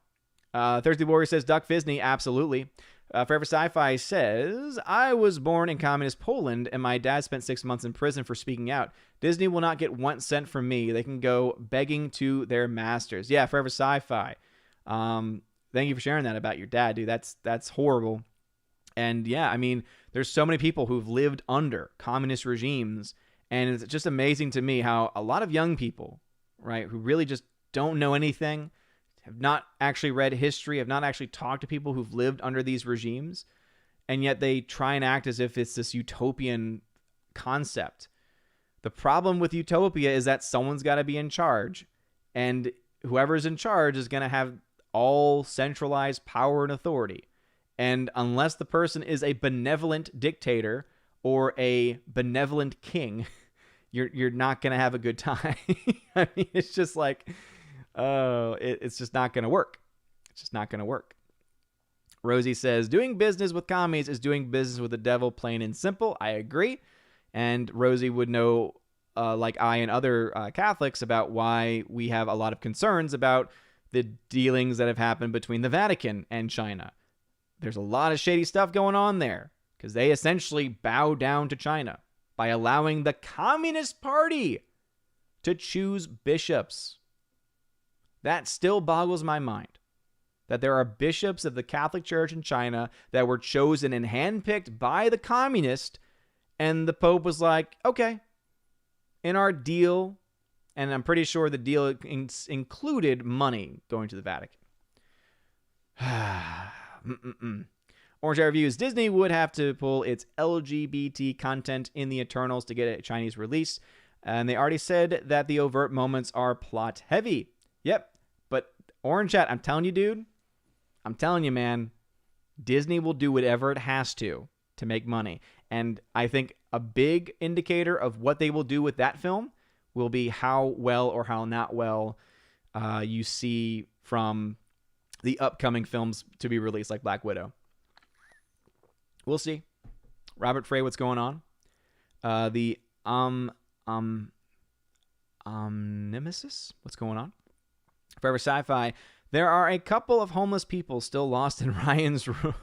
Thursday Warrior says, Duck Fisney, absolutely. Forever Sci-Fi says, I was born in communist Poland, and my dad spent 6 months in prison for speaking out. Disney will not get 1 cent from me. They can go begging to their masters. Yeah, Forever Sci-Fi. Thank you for sharing that about your dad, dude. That's horrible. And yeah, I mean, there's so many people who've lived under communist regimes, and it's just amazing to me how a lot of young people, right, who really just don't know anything, have not actually read history, have not actually talked to people who've lived under these regimes, and yet they try and act as if it's this utopian concept. The problem with utopia is that someone's got to be in charge, and whoever's in charge is going to have all centralized power and authority. And unless the person is a benevolent dictator or a benevolent king, you're not going to have a good time. I mean, it's just like, it's just not going to work. It's just not going to work. Rosie says, doing business with commies is doing business with the devil, plain and simple. I agree. And Rosie would know, like I and other Catholics, about why we have a lot of concerns about the dealings that have happened between the Vatican and China. There's a lot of shady stuff going on there, because they essentially bow down to China by allowing the Communist Party to choose bishops. That still boggles my mind, that there are bishops of the Catholic Church in China that were chosen and handpicked by the communist, and the Pope was like, okay, in our deal, and I'm pretty sure the deal included money going to the Vatican. Orange Eye Reviews, Disney would have to pull its LGBT content in the Eternals to get a Chinese release, and they already said that the overt moments are plot heavy. Yep, but Orange Chat, I'm telling you, dude, I'm telling you, man, Disney will do whatever it has to make money. And I think a big indicator of what they will do with that film will be how well or how not well you see from the upcoming films to be released, like Black Widow. We'll see. Robert Frey, what's going on? The Nemesis, what's going on? Forever Sci-Fi, there are a couple of homeless people still lost in Ryan's room.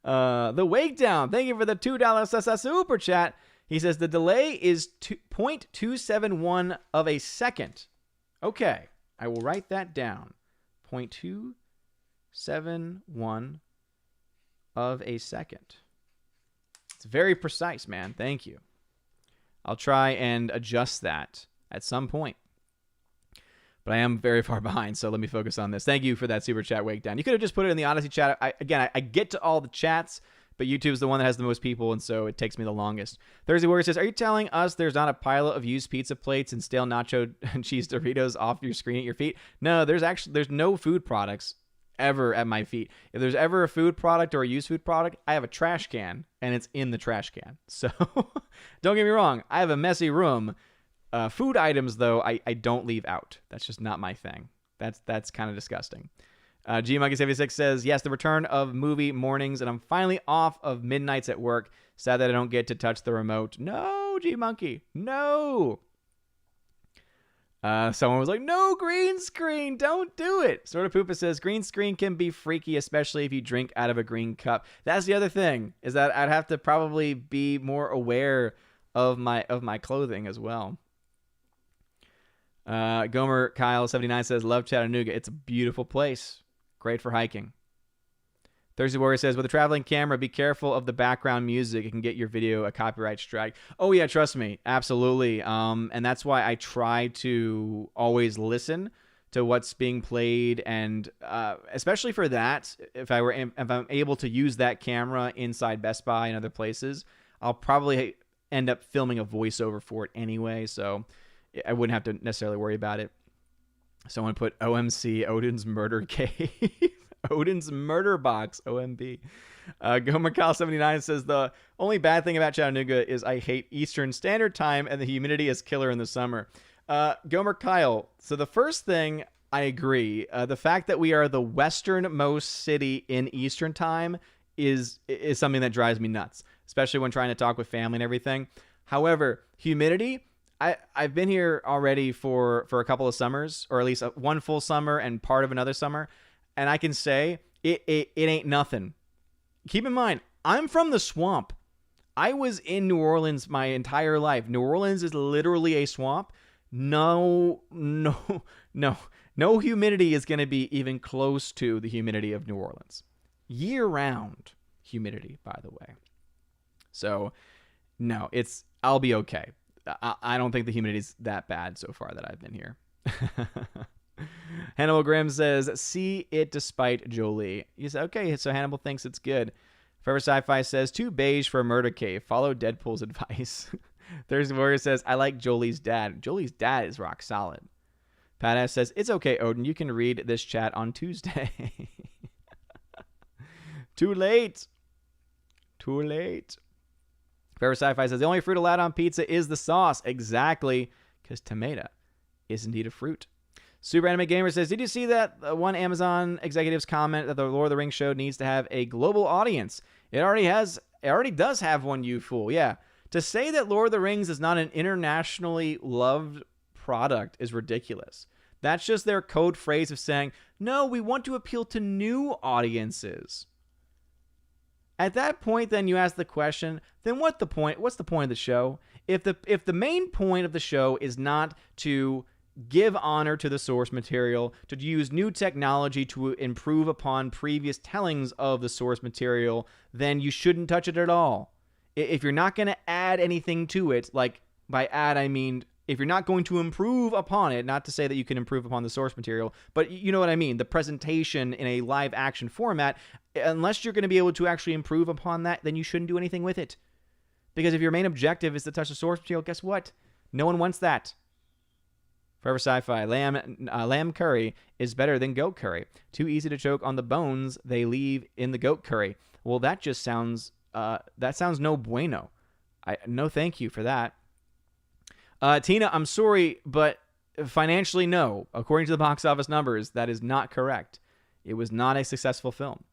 The Wake Down, thank you for the $2 super chat. He says the delay is 0.271 of a second. Okay, I will write that down. 0.271 of a second. It's very precise, man. Thank you. I'll try and adjust that at some point. But I am very far behind, so let me focus on this. Thank you for that super chat, Wake Down. You could have just put it in the Odyssey chat. I get to all the chats, but YouTube's the one that has the most people, and so it takes me the longest. Thursday Warrior says, are you telling us there's not a pile of used pizza plates and stale nacho and cheese Doritos off your screen at your feet? No, there's no food products ever at my feet. If there's ever a food product or a used food product, I have a trash can, and it's in the trash can. So don't get me wrong, I have a messy room. Food items, though, I don't leave out. That's just not my thing. That's kind of disgusting. GMonkey76 says, yes, the return of movie mornings, and I'm finally off of midnights at work. Sad that I don't get to touch the remote. No, Gmonkey, no. Someone was like, no green screen, don't do it. Sort of Poopa says, green screen can be freaky, especially if you drink out of a green cup. That's the other thing, is that I'd have to probably be more aware of my clothing as well. Gomer Kyle 79 says, love Chattanooga. It's a beautiful place. Great for hiking. Thursday Warrior says, with a traveling camera, be careful of the background music. It can get your video a copyright strike. Oh yeah, trust me. Absolutely. And that's why I try to always listen to what's being played. And especially for that, if I'm able to use that camera inside Best Buy and other places, I'll probably end up filming a voiceover for it anyway, so I wouldn't have to necessarily worry about it. Someone put OMC, Odin's Murder Cave. Odin's Murder Box, OMB. GoMacau79 says, the only bad thing about Chattanooga is I hate Eastern Standard Time and the humidity is killer in the summer. Gomer Kyle, so the first thing, I agree. The fact that we are the westernmost city in Eastern Time is something that drives me nuts, especially when trying to talk with family and everything. However, humidity, I've been here already for a couple of summers, or at least one full summer and part of another summer, and I can say it ain't nothing. Keep in mind, I'm from the swamp. I was in New Orleans my entire life. New Orleans is literally a swamp. No humidity is going to be even close to the humidity of New Orleans. Year-round humidity, by the way. So, no, I'll be okay. I don't think the humidity is that bad so far that I've been here. Hannibal Grimm says, see it despite Jolie. You say, okay, so Hannibal thinks it's good. Forever Sci-Fi says, too beige for a murder cave. Follow Deadpool's advice. Thursday Warrior says, I like Jolie's dad. Jolie's dad is rock solid. Pat S says, it's okay, Odin. You can read this chat on Tuesday. Too late. Forever Sci-Fi says, the only fruit allowed on pizza is the sauce. Exactly, because tomato is indeed a fruit. Super Anime Gamer says, did you see that one Amazon executive's comment that the Lord of the Rings show needs to have a global audience? It already does have one, you fool. Yeah. To say that Lord of the Rings is not an internationally loved product is ridiculous. That's just their code phrase of saying, no, we want to appeal to new audiences. At that point, then you ask the question, then what's the point of the show? If the main point of the show is not to give honor to the source material, to use new technology to improve upon previous tellings of the source material, then you shouldn't touch it at all. If you're not going to add anything to it, like by add I mean if you're not going to improve upon it, not to say that you can improve upon the source material, but you know what I mean, the presentation in a live action format, unless you're going to be able to actually improve upon that, then you shouldn't do anything with it. Because if your main objective is to touch the source material, guess what? No one wants that. Forever Sci-Fi, lamb curry is better than goat curry. Too easy to choke on the bones they leave in the goat curry. Well, that just sounds no bueno. No thank you for that. Tina, I'm sorry, but financially, no. According to the box office numbers, that is not correct. It was not a successful film.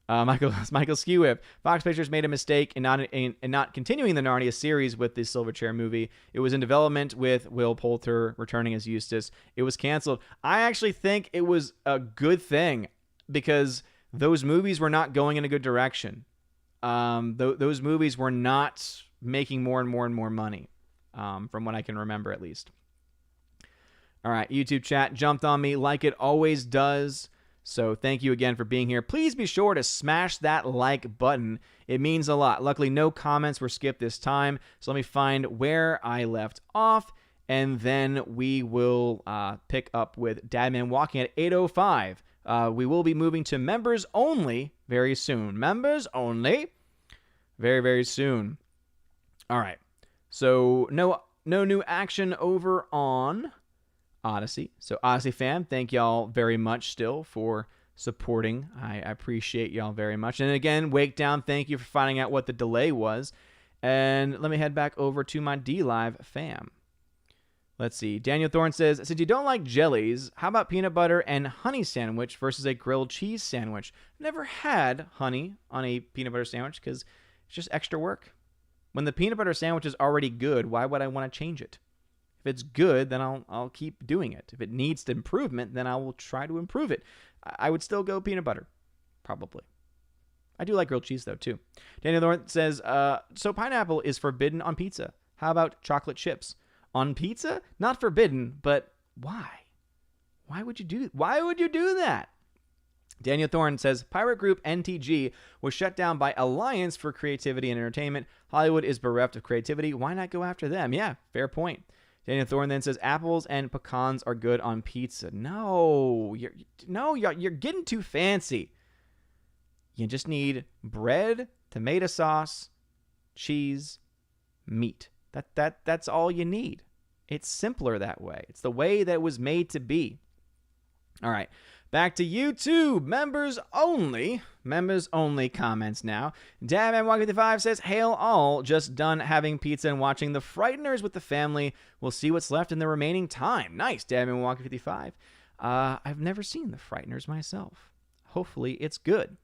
Michael Skewip, Fox Pictures made a mistake in not continuing the Narnia series with the Silverchair movie. It was in development with Will Poulter returning as Eustace. It was canceled. I actually think it was a good thing because those movies were not going in a good direction. Those movies were not making more and more and more money, from what I can remember at least. All right, YouTube chat jumped on me like it always does. So thank you again for being here. Please be sure to smash that like button. It means a lot. Luckily, no comments were skipped this time. So let me find where I left off, and then we will pick up with Dadman Walking at 8:05. We will be moving to members only very soon. Members only very, very soon. All right. So no new action over on Odyssey. So Odyssey fam, thank y'all very much still for supporting. I appreciate y'all very much. And again, Wake Down, thank you for finding out what the delay was. And let me head back over to my D-Live fam. Let's see. Daniel Thorne says, since you don't like jellies, how about peanut butter and honey sandwich versus a grilled cheese sandwich? I've never had honey on a peanut butter sandwich because it's just extra work. When the peanut butter sandwich is already good, why would I want to change it? If it's good, then I'll keep doing it. If it needs improvement, then I will try to improve it. I would still go peanut butter, probably. I do like grilled cheese, though, too. Daniel Thorne says, so pineapple is forbidden on pizza. How about chocolate chips? On pizza? Not forbidden, but why? Why would you do that? Daniel Thorne says, pirate group NTG was shut down by Alliance for Creativity and Entertainment. Hollywood is bereft of creativity. Why not go after them? Yeah, fair point. Daniel Thorne then says, apples and pecans are good on pizza. No, you're getting too fancy. You just need bread, tomato sauce, cheese, meat. That's all you need. It's simpler that way. It's the way that it was made to be. All right, back to YouTube. Members only comments now. Dabman155 says, hail all, just done having pizza and watching The Frighteners with the family. We'll see what's left in the remaining time. Nice, Dabman155. I've never seen The Frighteners myself. Hopefully it's good.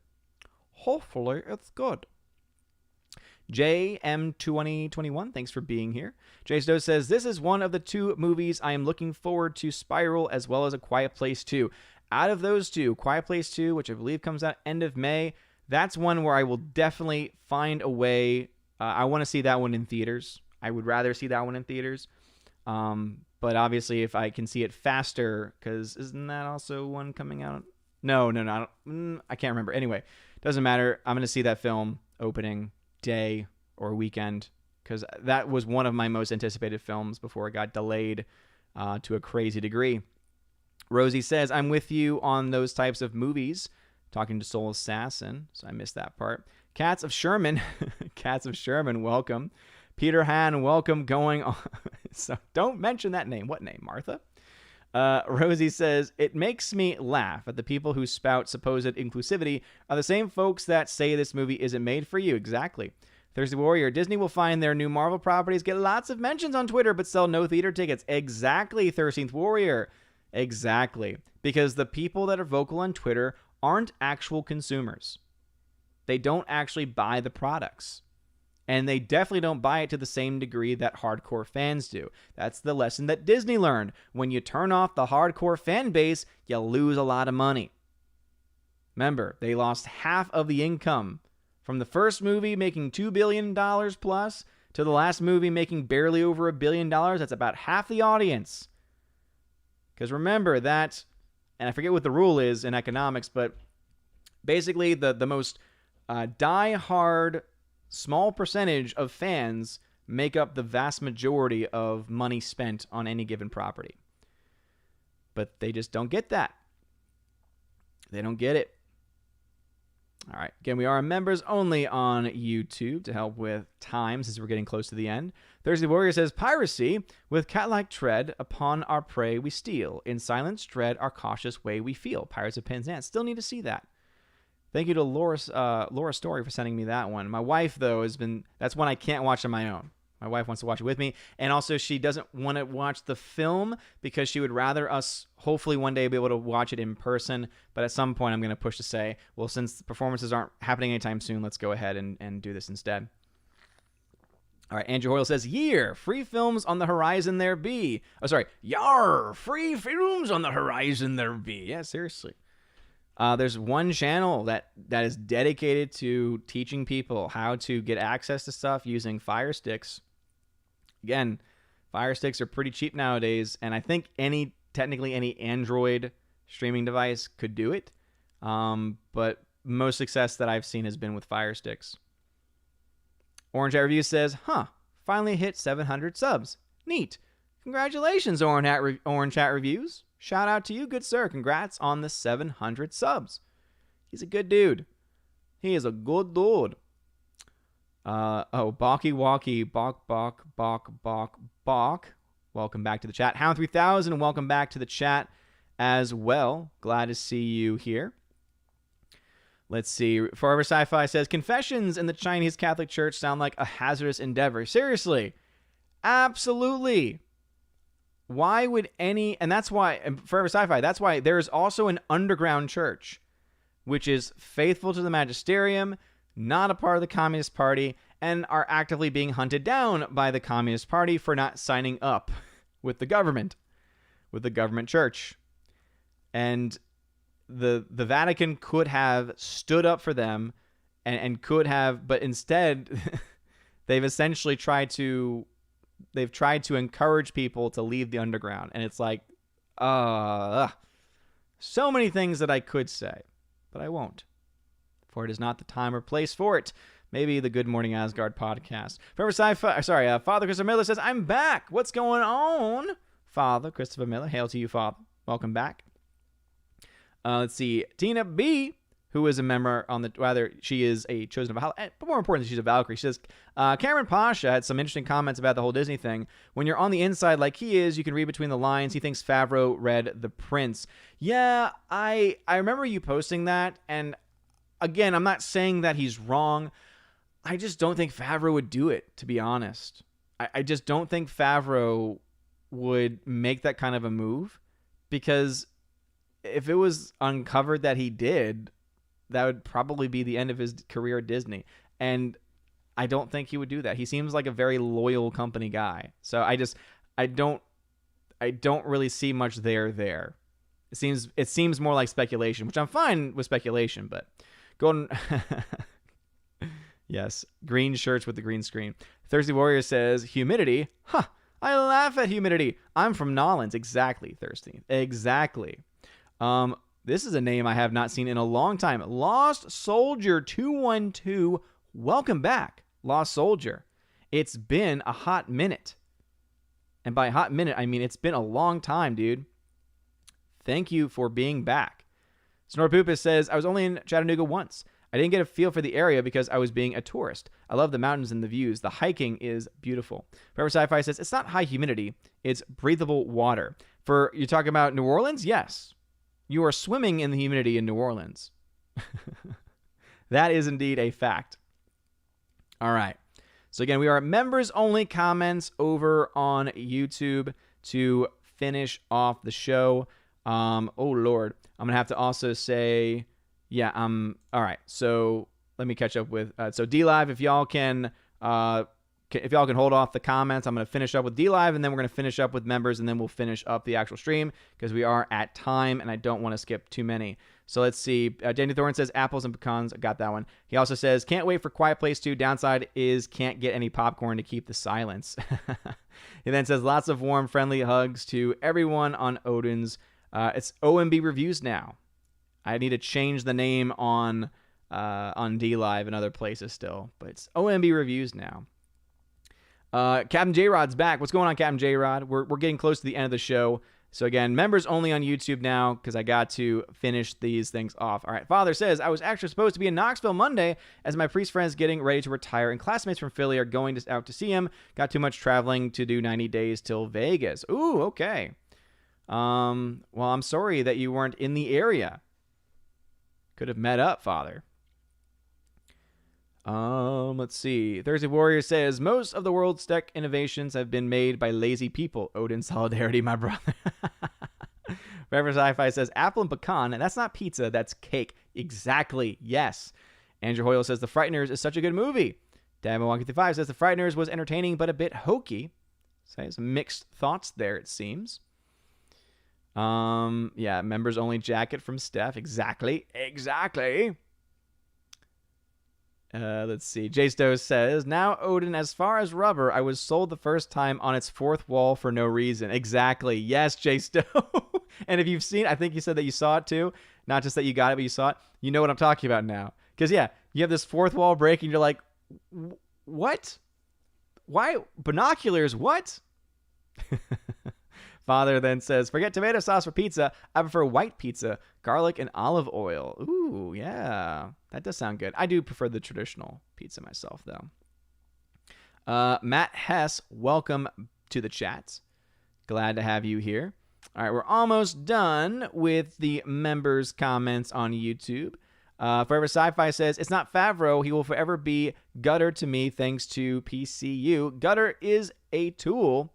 JM2021, thanks for being here. Jay Stowe says, this is one of the 2 movies I am looking forward to, Spiral as well as A Quiet Place 2. Out of those 2, Quiet Place 2, which I believe comes out end of May, that's one where I will definitely find a way. I want to see that one in theaters. I would rather see that one in theaters. But obviously, if I can see it faster, because isn't that also one coming out? No, I can't remember. Anyway, doesn't matter. I'm going to see that film opening day or weekend, because that was one of my most anticipated films before it got delayed to a crazy degree. Rosie says, I'm with you on those types of movies. Talking to Soul Assassin, so I missed that part. Cats of Sherman, welcome. Peter Han, welcome. Going on. So don't mention that name. What name, Martha? Rosie says, it makes me laugh at the people who spout supposed inclusivity are the same folks that say this movie isn't made for you. Exactly. Thirsty Warrior, Disney will find their new Marvel properties get lots of mentions on Twitter but sell no theater tickets. Exactly, 13th Warrior. Exactly. Because the people that are vocal on Twitter aren't actual consumers. They don't actually buy the products. And they definitely don't buy it to the same degree that hardcore fans do. That's the lesson that Disney learned. When you turn off the hardcore fan base, you lose a lot of money. Remember, they lost half of the income from the first movie making $2 billion plus to the last movie making barely over $1 billion. That's about half the audience. Because remember that, and I forget what the rule is in economics, but basically the most die-hard small percentage of fans make up the vast majority of money spent on any given property. But they just don't get that. They don't get it. All right. Again, we are members only on YouTube to help with time since we're getting close to the end. Thursday Warrior says, piracy, with cat-like tread, upon our prey we steal. In silence dread, our cautious way we feel. Pirates of Penzance. Still need to see that. Thank you to Laura Story for sending me that one. My wife, though, that's one I can't watch on my own. My wife wants to watch it with me. And also, she doesn't want to watch the film because she would rather us, hopefully one day, be able to watch it in person. But at some point, I'm going to push to say, well, since the performances aren't happening anytime soon, let's go ahead and do this instead. All right, Andrew Hoyle says, year, free films on the horizon there be. Oh, sorry. Yar, free films on the horizon there be. Yeah, seriously. There's one channel that is dedicated to teaching people how to get access to stuff using Fire Sticks. Again, Fire Sticks are pretty cheap nowadays, and I think technically any Android streaming device could do it. But most success that I've seen has been with Fire Sticks. Orange Hat Reviews says, finally hit 700 subs. Neat. Congratulations, Orange Hat Reviews. Shout out to you, good sir. Congrats on the 700 subs. He's a good dude. He is a good dude. Balky Walkie, Bok. Welcome back to the chat. Hound 3000, welcome back to the chat as well. Glad to see you here. Let's see. Forever Sci-Fi says, confessions in the Chinese Catholic Church sound like a hazardous endeavor. Seriously. Absolutely. Why would and that's why, Forever Sci-Fi, that's why there is also an underground church, which is faithful to the magisterium, not a part of the Communist Party, and are actively being hunted down by the Communist Party for not signing up with the government church. And the Vatican could have stood up for them and could have, but instead they've essentially tried to encourage people to leave the underground. And it's like, so many things that I could say, but I won't. For it is not the time or place for it. Maybe the Good Morning Asgard podcast. Forever Sci-Fi, Father Christopher Miller says, I'm back. What's going on? Father Christopher Miller, hail to you, Father. Welcome back. Let's see. Tina B who is a member on the, rather, she is a chosen of, but more importantly, she's a Valkyrie. She says, Cameron Pasha had some interesting comments about the whole Disney thing. When you're on the inside like he is, you can read between the lines. He thinks Favreau read The Prince. Yeah, I remember you posting that, and again, I'm not saying that he's wrong. I just don't think Favreau would do it, to be honest. I just don't think Favreau would make that kind of a move, because if it was uncovered that he did, that would probably be the end of his career at Disney. And I don't think he would do that. He seems like a very loyal company guy. So I don't really see much there. It seems more like speculation, which I'm fine with speculation, but going yes, green shirts with the green screen. Thirsty Warrior says, humidity? Huh, I laugh at humidity. I'm from Nolans. Exactly, Thirsty. Exactly. This is a name I have not seen in a long time. Lost Soldier 212. Welcome back, Lost Soldier. It's been a hot minute. And by hot minute, I mean it's been a long time, dude. Thank you for being back. Snorpoopus says, I was only in Chattanooga once. I didn't get a feel for the area because I was being a tourist. I love the mountains and the views. The hiking is beautiful. Forever Sci-Fi says, it's not high humidity. It's breathable water. You're talking about New Orleans? Yes. You are swimming in the humidity in New Orleans. That is indeed a fact. All right. So again, we are members only comments over on YouTube to finish off the show. Oh Lord. I'm going to have to also say, yeah, all right. So let me catch up with, so D-Live, if y'all can hold off the comments, I'm going to finish up with D-Live, and then we're going to finish up with members, and then we'll finish up the actual stream because we are at time, and I don't want to skip too many. So let's see. Danny Thorne says apples and pecans. I got that one. He also says, can't wait for Quiet Place 2. Downside is can't get any popcorn to keep the silence. He then says, lots of warm, friendly hugs to everyone on Odin's. It's OMB Reviews now. I need to change the name on D-Live and other places still, but it's OMB Reviews now. Captain J-Rod's back. What's going on, Captain J-Rod? We're getting close to the end of the show. So again, members only on YouTube now because I got to finish these things off. All right, Father says, I was actually supposed to be in Knoxville Monday as my priest friend's getting ready to retire and classmates from Philly are going out to see him. Got too much traveling to do 90 days till Vegas. Ooh, okay. Well, I'm sorry that you weren't in the area. Could have met up, Father. Let's see. Thursday Warrior says, most of the world's tech innovations have been made by lazy people. Odin solidarity, my brother. Forever Sci-Fi says, apple and pecan, and that's not pizza, that's cake. Exactly, yes. Andrew Hoyle says, The Frighteners is such a good movie. Damo155 says, The Frighteners was entertaining but a bit hokey. So some mixed thoughts there, it seems. Yeah, members only jacket from Steph. Exactly. Let's see. J-Stowe says, now Odin, as far as rubber, I was sold the first time on its fourth wall for no reason. Exactly. Yes, J-Stowe. And if you've seen, I think you said that you saw it too. Not just that you got it, but you saw it. You know what I'm talking about now. Because yeah, you have this fourth wall break and you're like, what? Why? Binoculars? What? Father then says, forget tomato sauce for pizza. I prefer white pizza, garlic and olive oil. Ooh, yeah. That does sound good. I do prefer the traditional pizza myself, though. Matt Hess, welcome to the chat. Glad to have you here. All right, we're almost done with the members' comments on YouTube. Forever Sci-Fi says, it's not Favreau. He will forever be Gutter to me thanks to PCU. Gutter is a tool.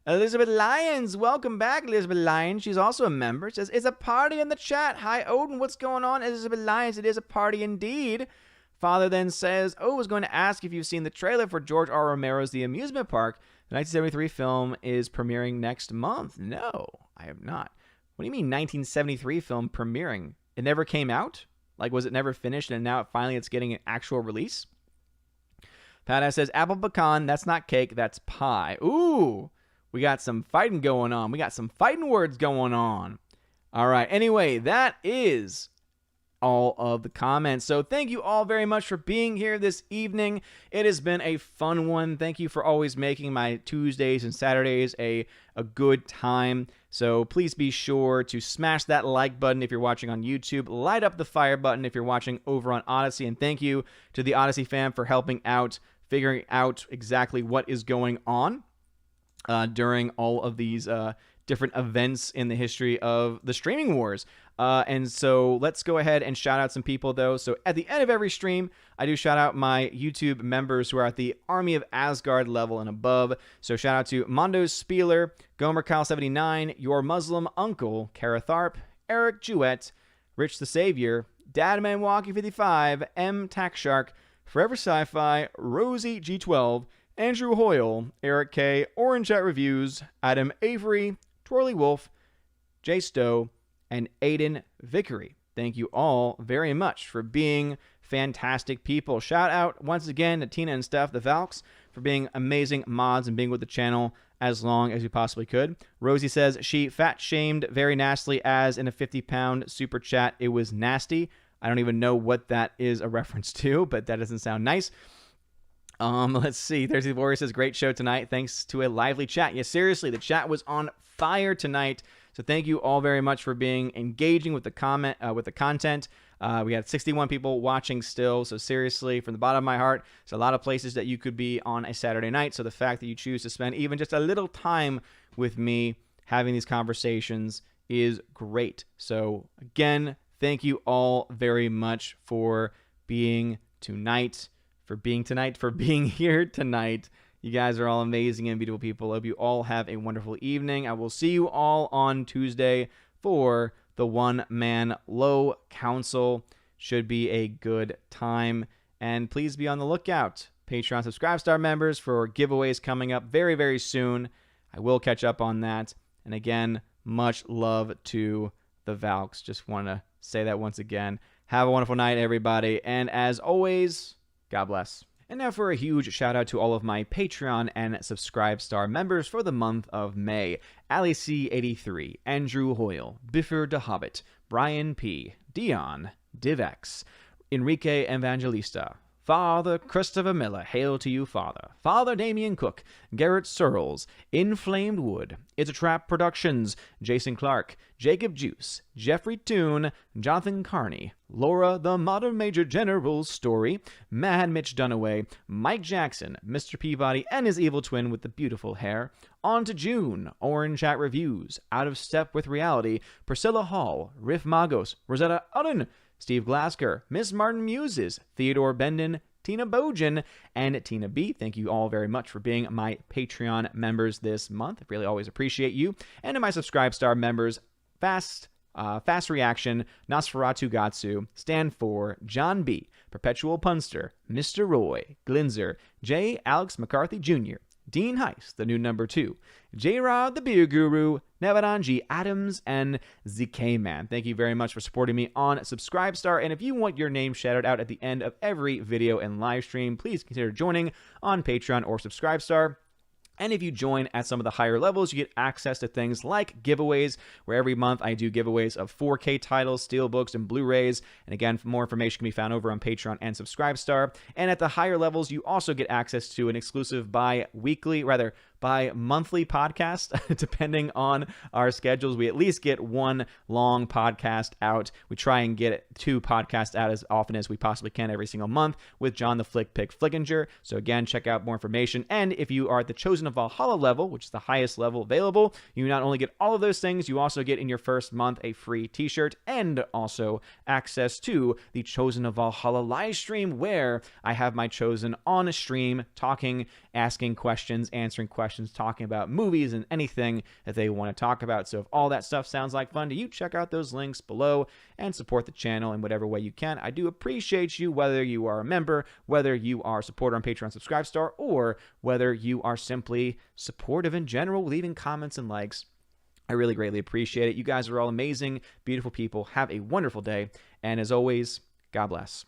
Elizabeth Lyons, welcome back, Elizabeth Lyons. She's also a member. Says, it's a party in the chat. Hi, Odin. What's going on? Elizabeth Lyons, it is a party indeed. Father then says, I was going to ask if you've seen the trailer for George R. Romero's The Amusement Park. The 1973 film is premiering next month. No, I have not. What do you mean 1973 film premiering? It never came out? Like, was it never finished and now it's getting an actual release? Pat says, apple pecan, that's not cake, that's pie. Ooh. We got some fighting going on. We got some fighting words going on. All right. Anyway, that is all of the comments. So thank you all very much for being here this evening. It has been a fun one. Thank you for always making my Tuesdays and Saturdays a good time. So please be sure to smash that like button if you're watching on YouTube. Light up the fire button if you're watching over on Odyssey. And thank you to the Odyssey fam for helping out, figuring out exactly what is going on during all of these different events in the history of the streaming wars. And so let's go ahead and shout out some people, though. So at the end of every stream, I do shout out my YouTube members who are at the Army of Asgard level and above. So shout out to Mondo Spieler, Gomer Kyle79, Your Muslim Uncle, Kara Tharp, Eric Jewett, Rich the Savior, Dadman Walkie55, M Tax Shark, Forever Sci-Fi, Rosie G12, Andrew Hoyle, Eric K, Orange Chat Reviews, Adam Avery, Twirly Wolf, Jay Stowe, and Aiden Vickery. Thank you all very much for being fantastic people. Shout out once again to Tina and Steph, the Valks, for being amazing mods and being with the channel as long as you possibly could. Rosie says she fat shamed very nastily as in a 50-pound super chat. It was nasty. I don't even know what that is a reference to, but that doesn't sound nice. Let's see. Thursday Warrior says, great show tonight. Thanks to a lively chat. Yes, seriously, the chat was on fire tonight. So thank you all very much for being engaging with the content. We had 61 people watching still. So seriously, from the bottom of my heart, there's a lot of places that you could be on a Saturday night. So the fact that you choose to spend even just a little time with me having these conversations is great. So again, thank you all very much for being here tonight. You guys are all amazing and beautiful people. I hope you all have a wonderful evening. I will see you all on Tuesday for the one-man low council. Should be a good time. And please be on the lookout, Patreon Subscribe Star members, for giveaways coming up very, very soon. I will catch up on that. And again, much love to the Valks. Just want to say that once again. Have a wonderful night, everybody. And as always, God bless. And now for a huge shout out to all of my Patreon and Subscribe Star members for the month of May. Ali C83, Andrew Hoyle, Biffer the Hobbit, Brian P, Dion, Divex, Enrique Evangelista, Father Christopher Miller, hail to you, Father. Father Damian Cook, Garrett Searles, Inflamed Wood, It's a Trap Productions, Jason Clark, Jacob Juice, Jeffrey Toone, Jonathan Carney, Laura the Modern Major General's Story, Mad Mitch Dunaway, Mike Jackson, Mr. Peabody and his evil twin with the beautiful hair, On to June, Orange Chat Reviews, Out of Step with Reality, Priscilla Hall, Riff Magos, Rosetta Udden, Steve Glasker, Miss Martin Muses, Theodore Bendon, Tina Bojan, and Tina B. Thank you all very much for being my Patreon members this month. I really always appreciate you. And to my Subscribe Star members, Fast Reaction, Nosferatu Gatsu, Stand For, John B., Perpetual Punster, Mr. Roy, Glinzer, J. Alex McCarthy Jr., Dean Heist, the new number 2, J-Rod, the Beer Guru, Nevadanji Adams, and ZK Man. Thank you very much for supporting me on Subscribe Star. And if you want your name shouted out at the end of every video and live stream, please consider joining on Patreon or Subscribe Star. And if you join at some of the higher levels, you get access to things like giveaways, where every month I do giveaways of 4K titles, steelbooks, and Blu-rays. And again, more information can be found over on Patreon and Subscribe Star. And at the higher levels, you also get access to an exclusive bi-monthly podcast. Depending on our schedules, we at least get one long podcast out. We try and get 2 podcasts out as often as we possibly can every single month with John the Flick Pick Flickinger. So again, check out more information. And if you are at the Chosen of Valhalla level, which is the highest level available, you not only get all of those things, you also get in your first month a free t-shirt and also access to the Chosen of Valhalla live stream, where I have my Chosen on a stream talking, asking questions, answering questions, talking about movies and anything that they want to talk about. So if all that stuff sounds like fun to you, check out those links below and support the channel in whatever way you can. I do appreciate you, whether you are a member, whether you are a supporter on Patreon Subscribe Star, or whether you are simply supportive in general, leaving comments and likes. I really greatly appreciate it. You guys are all amazing, beautiful people. Have a wonderful day. And as always, God bless.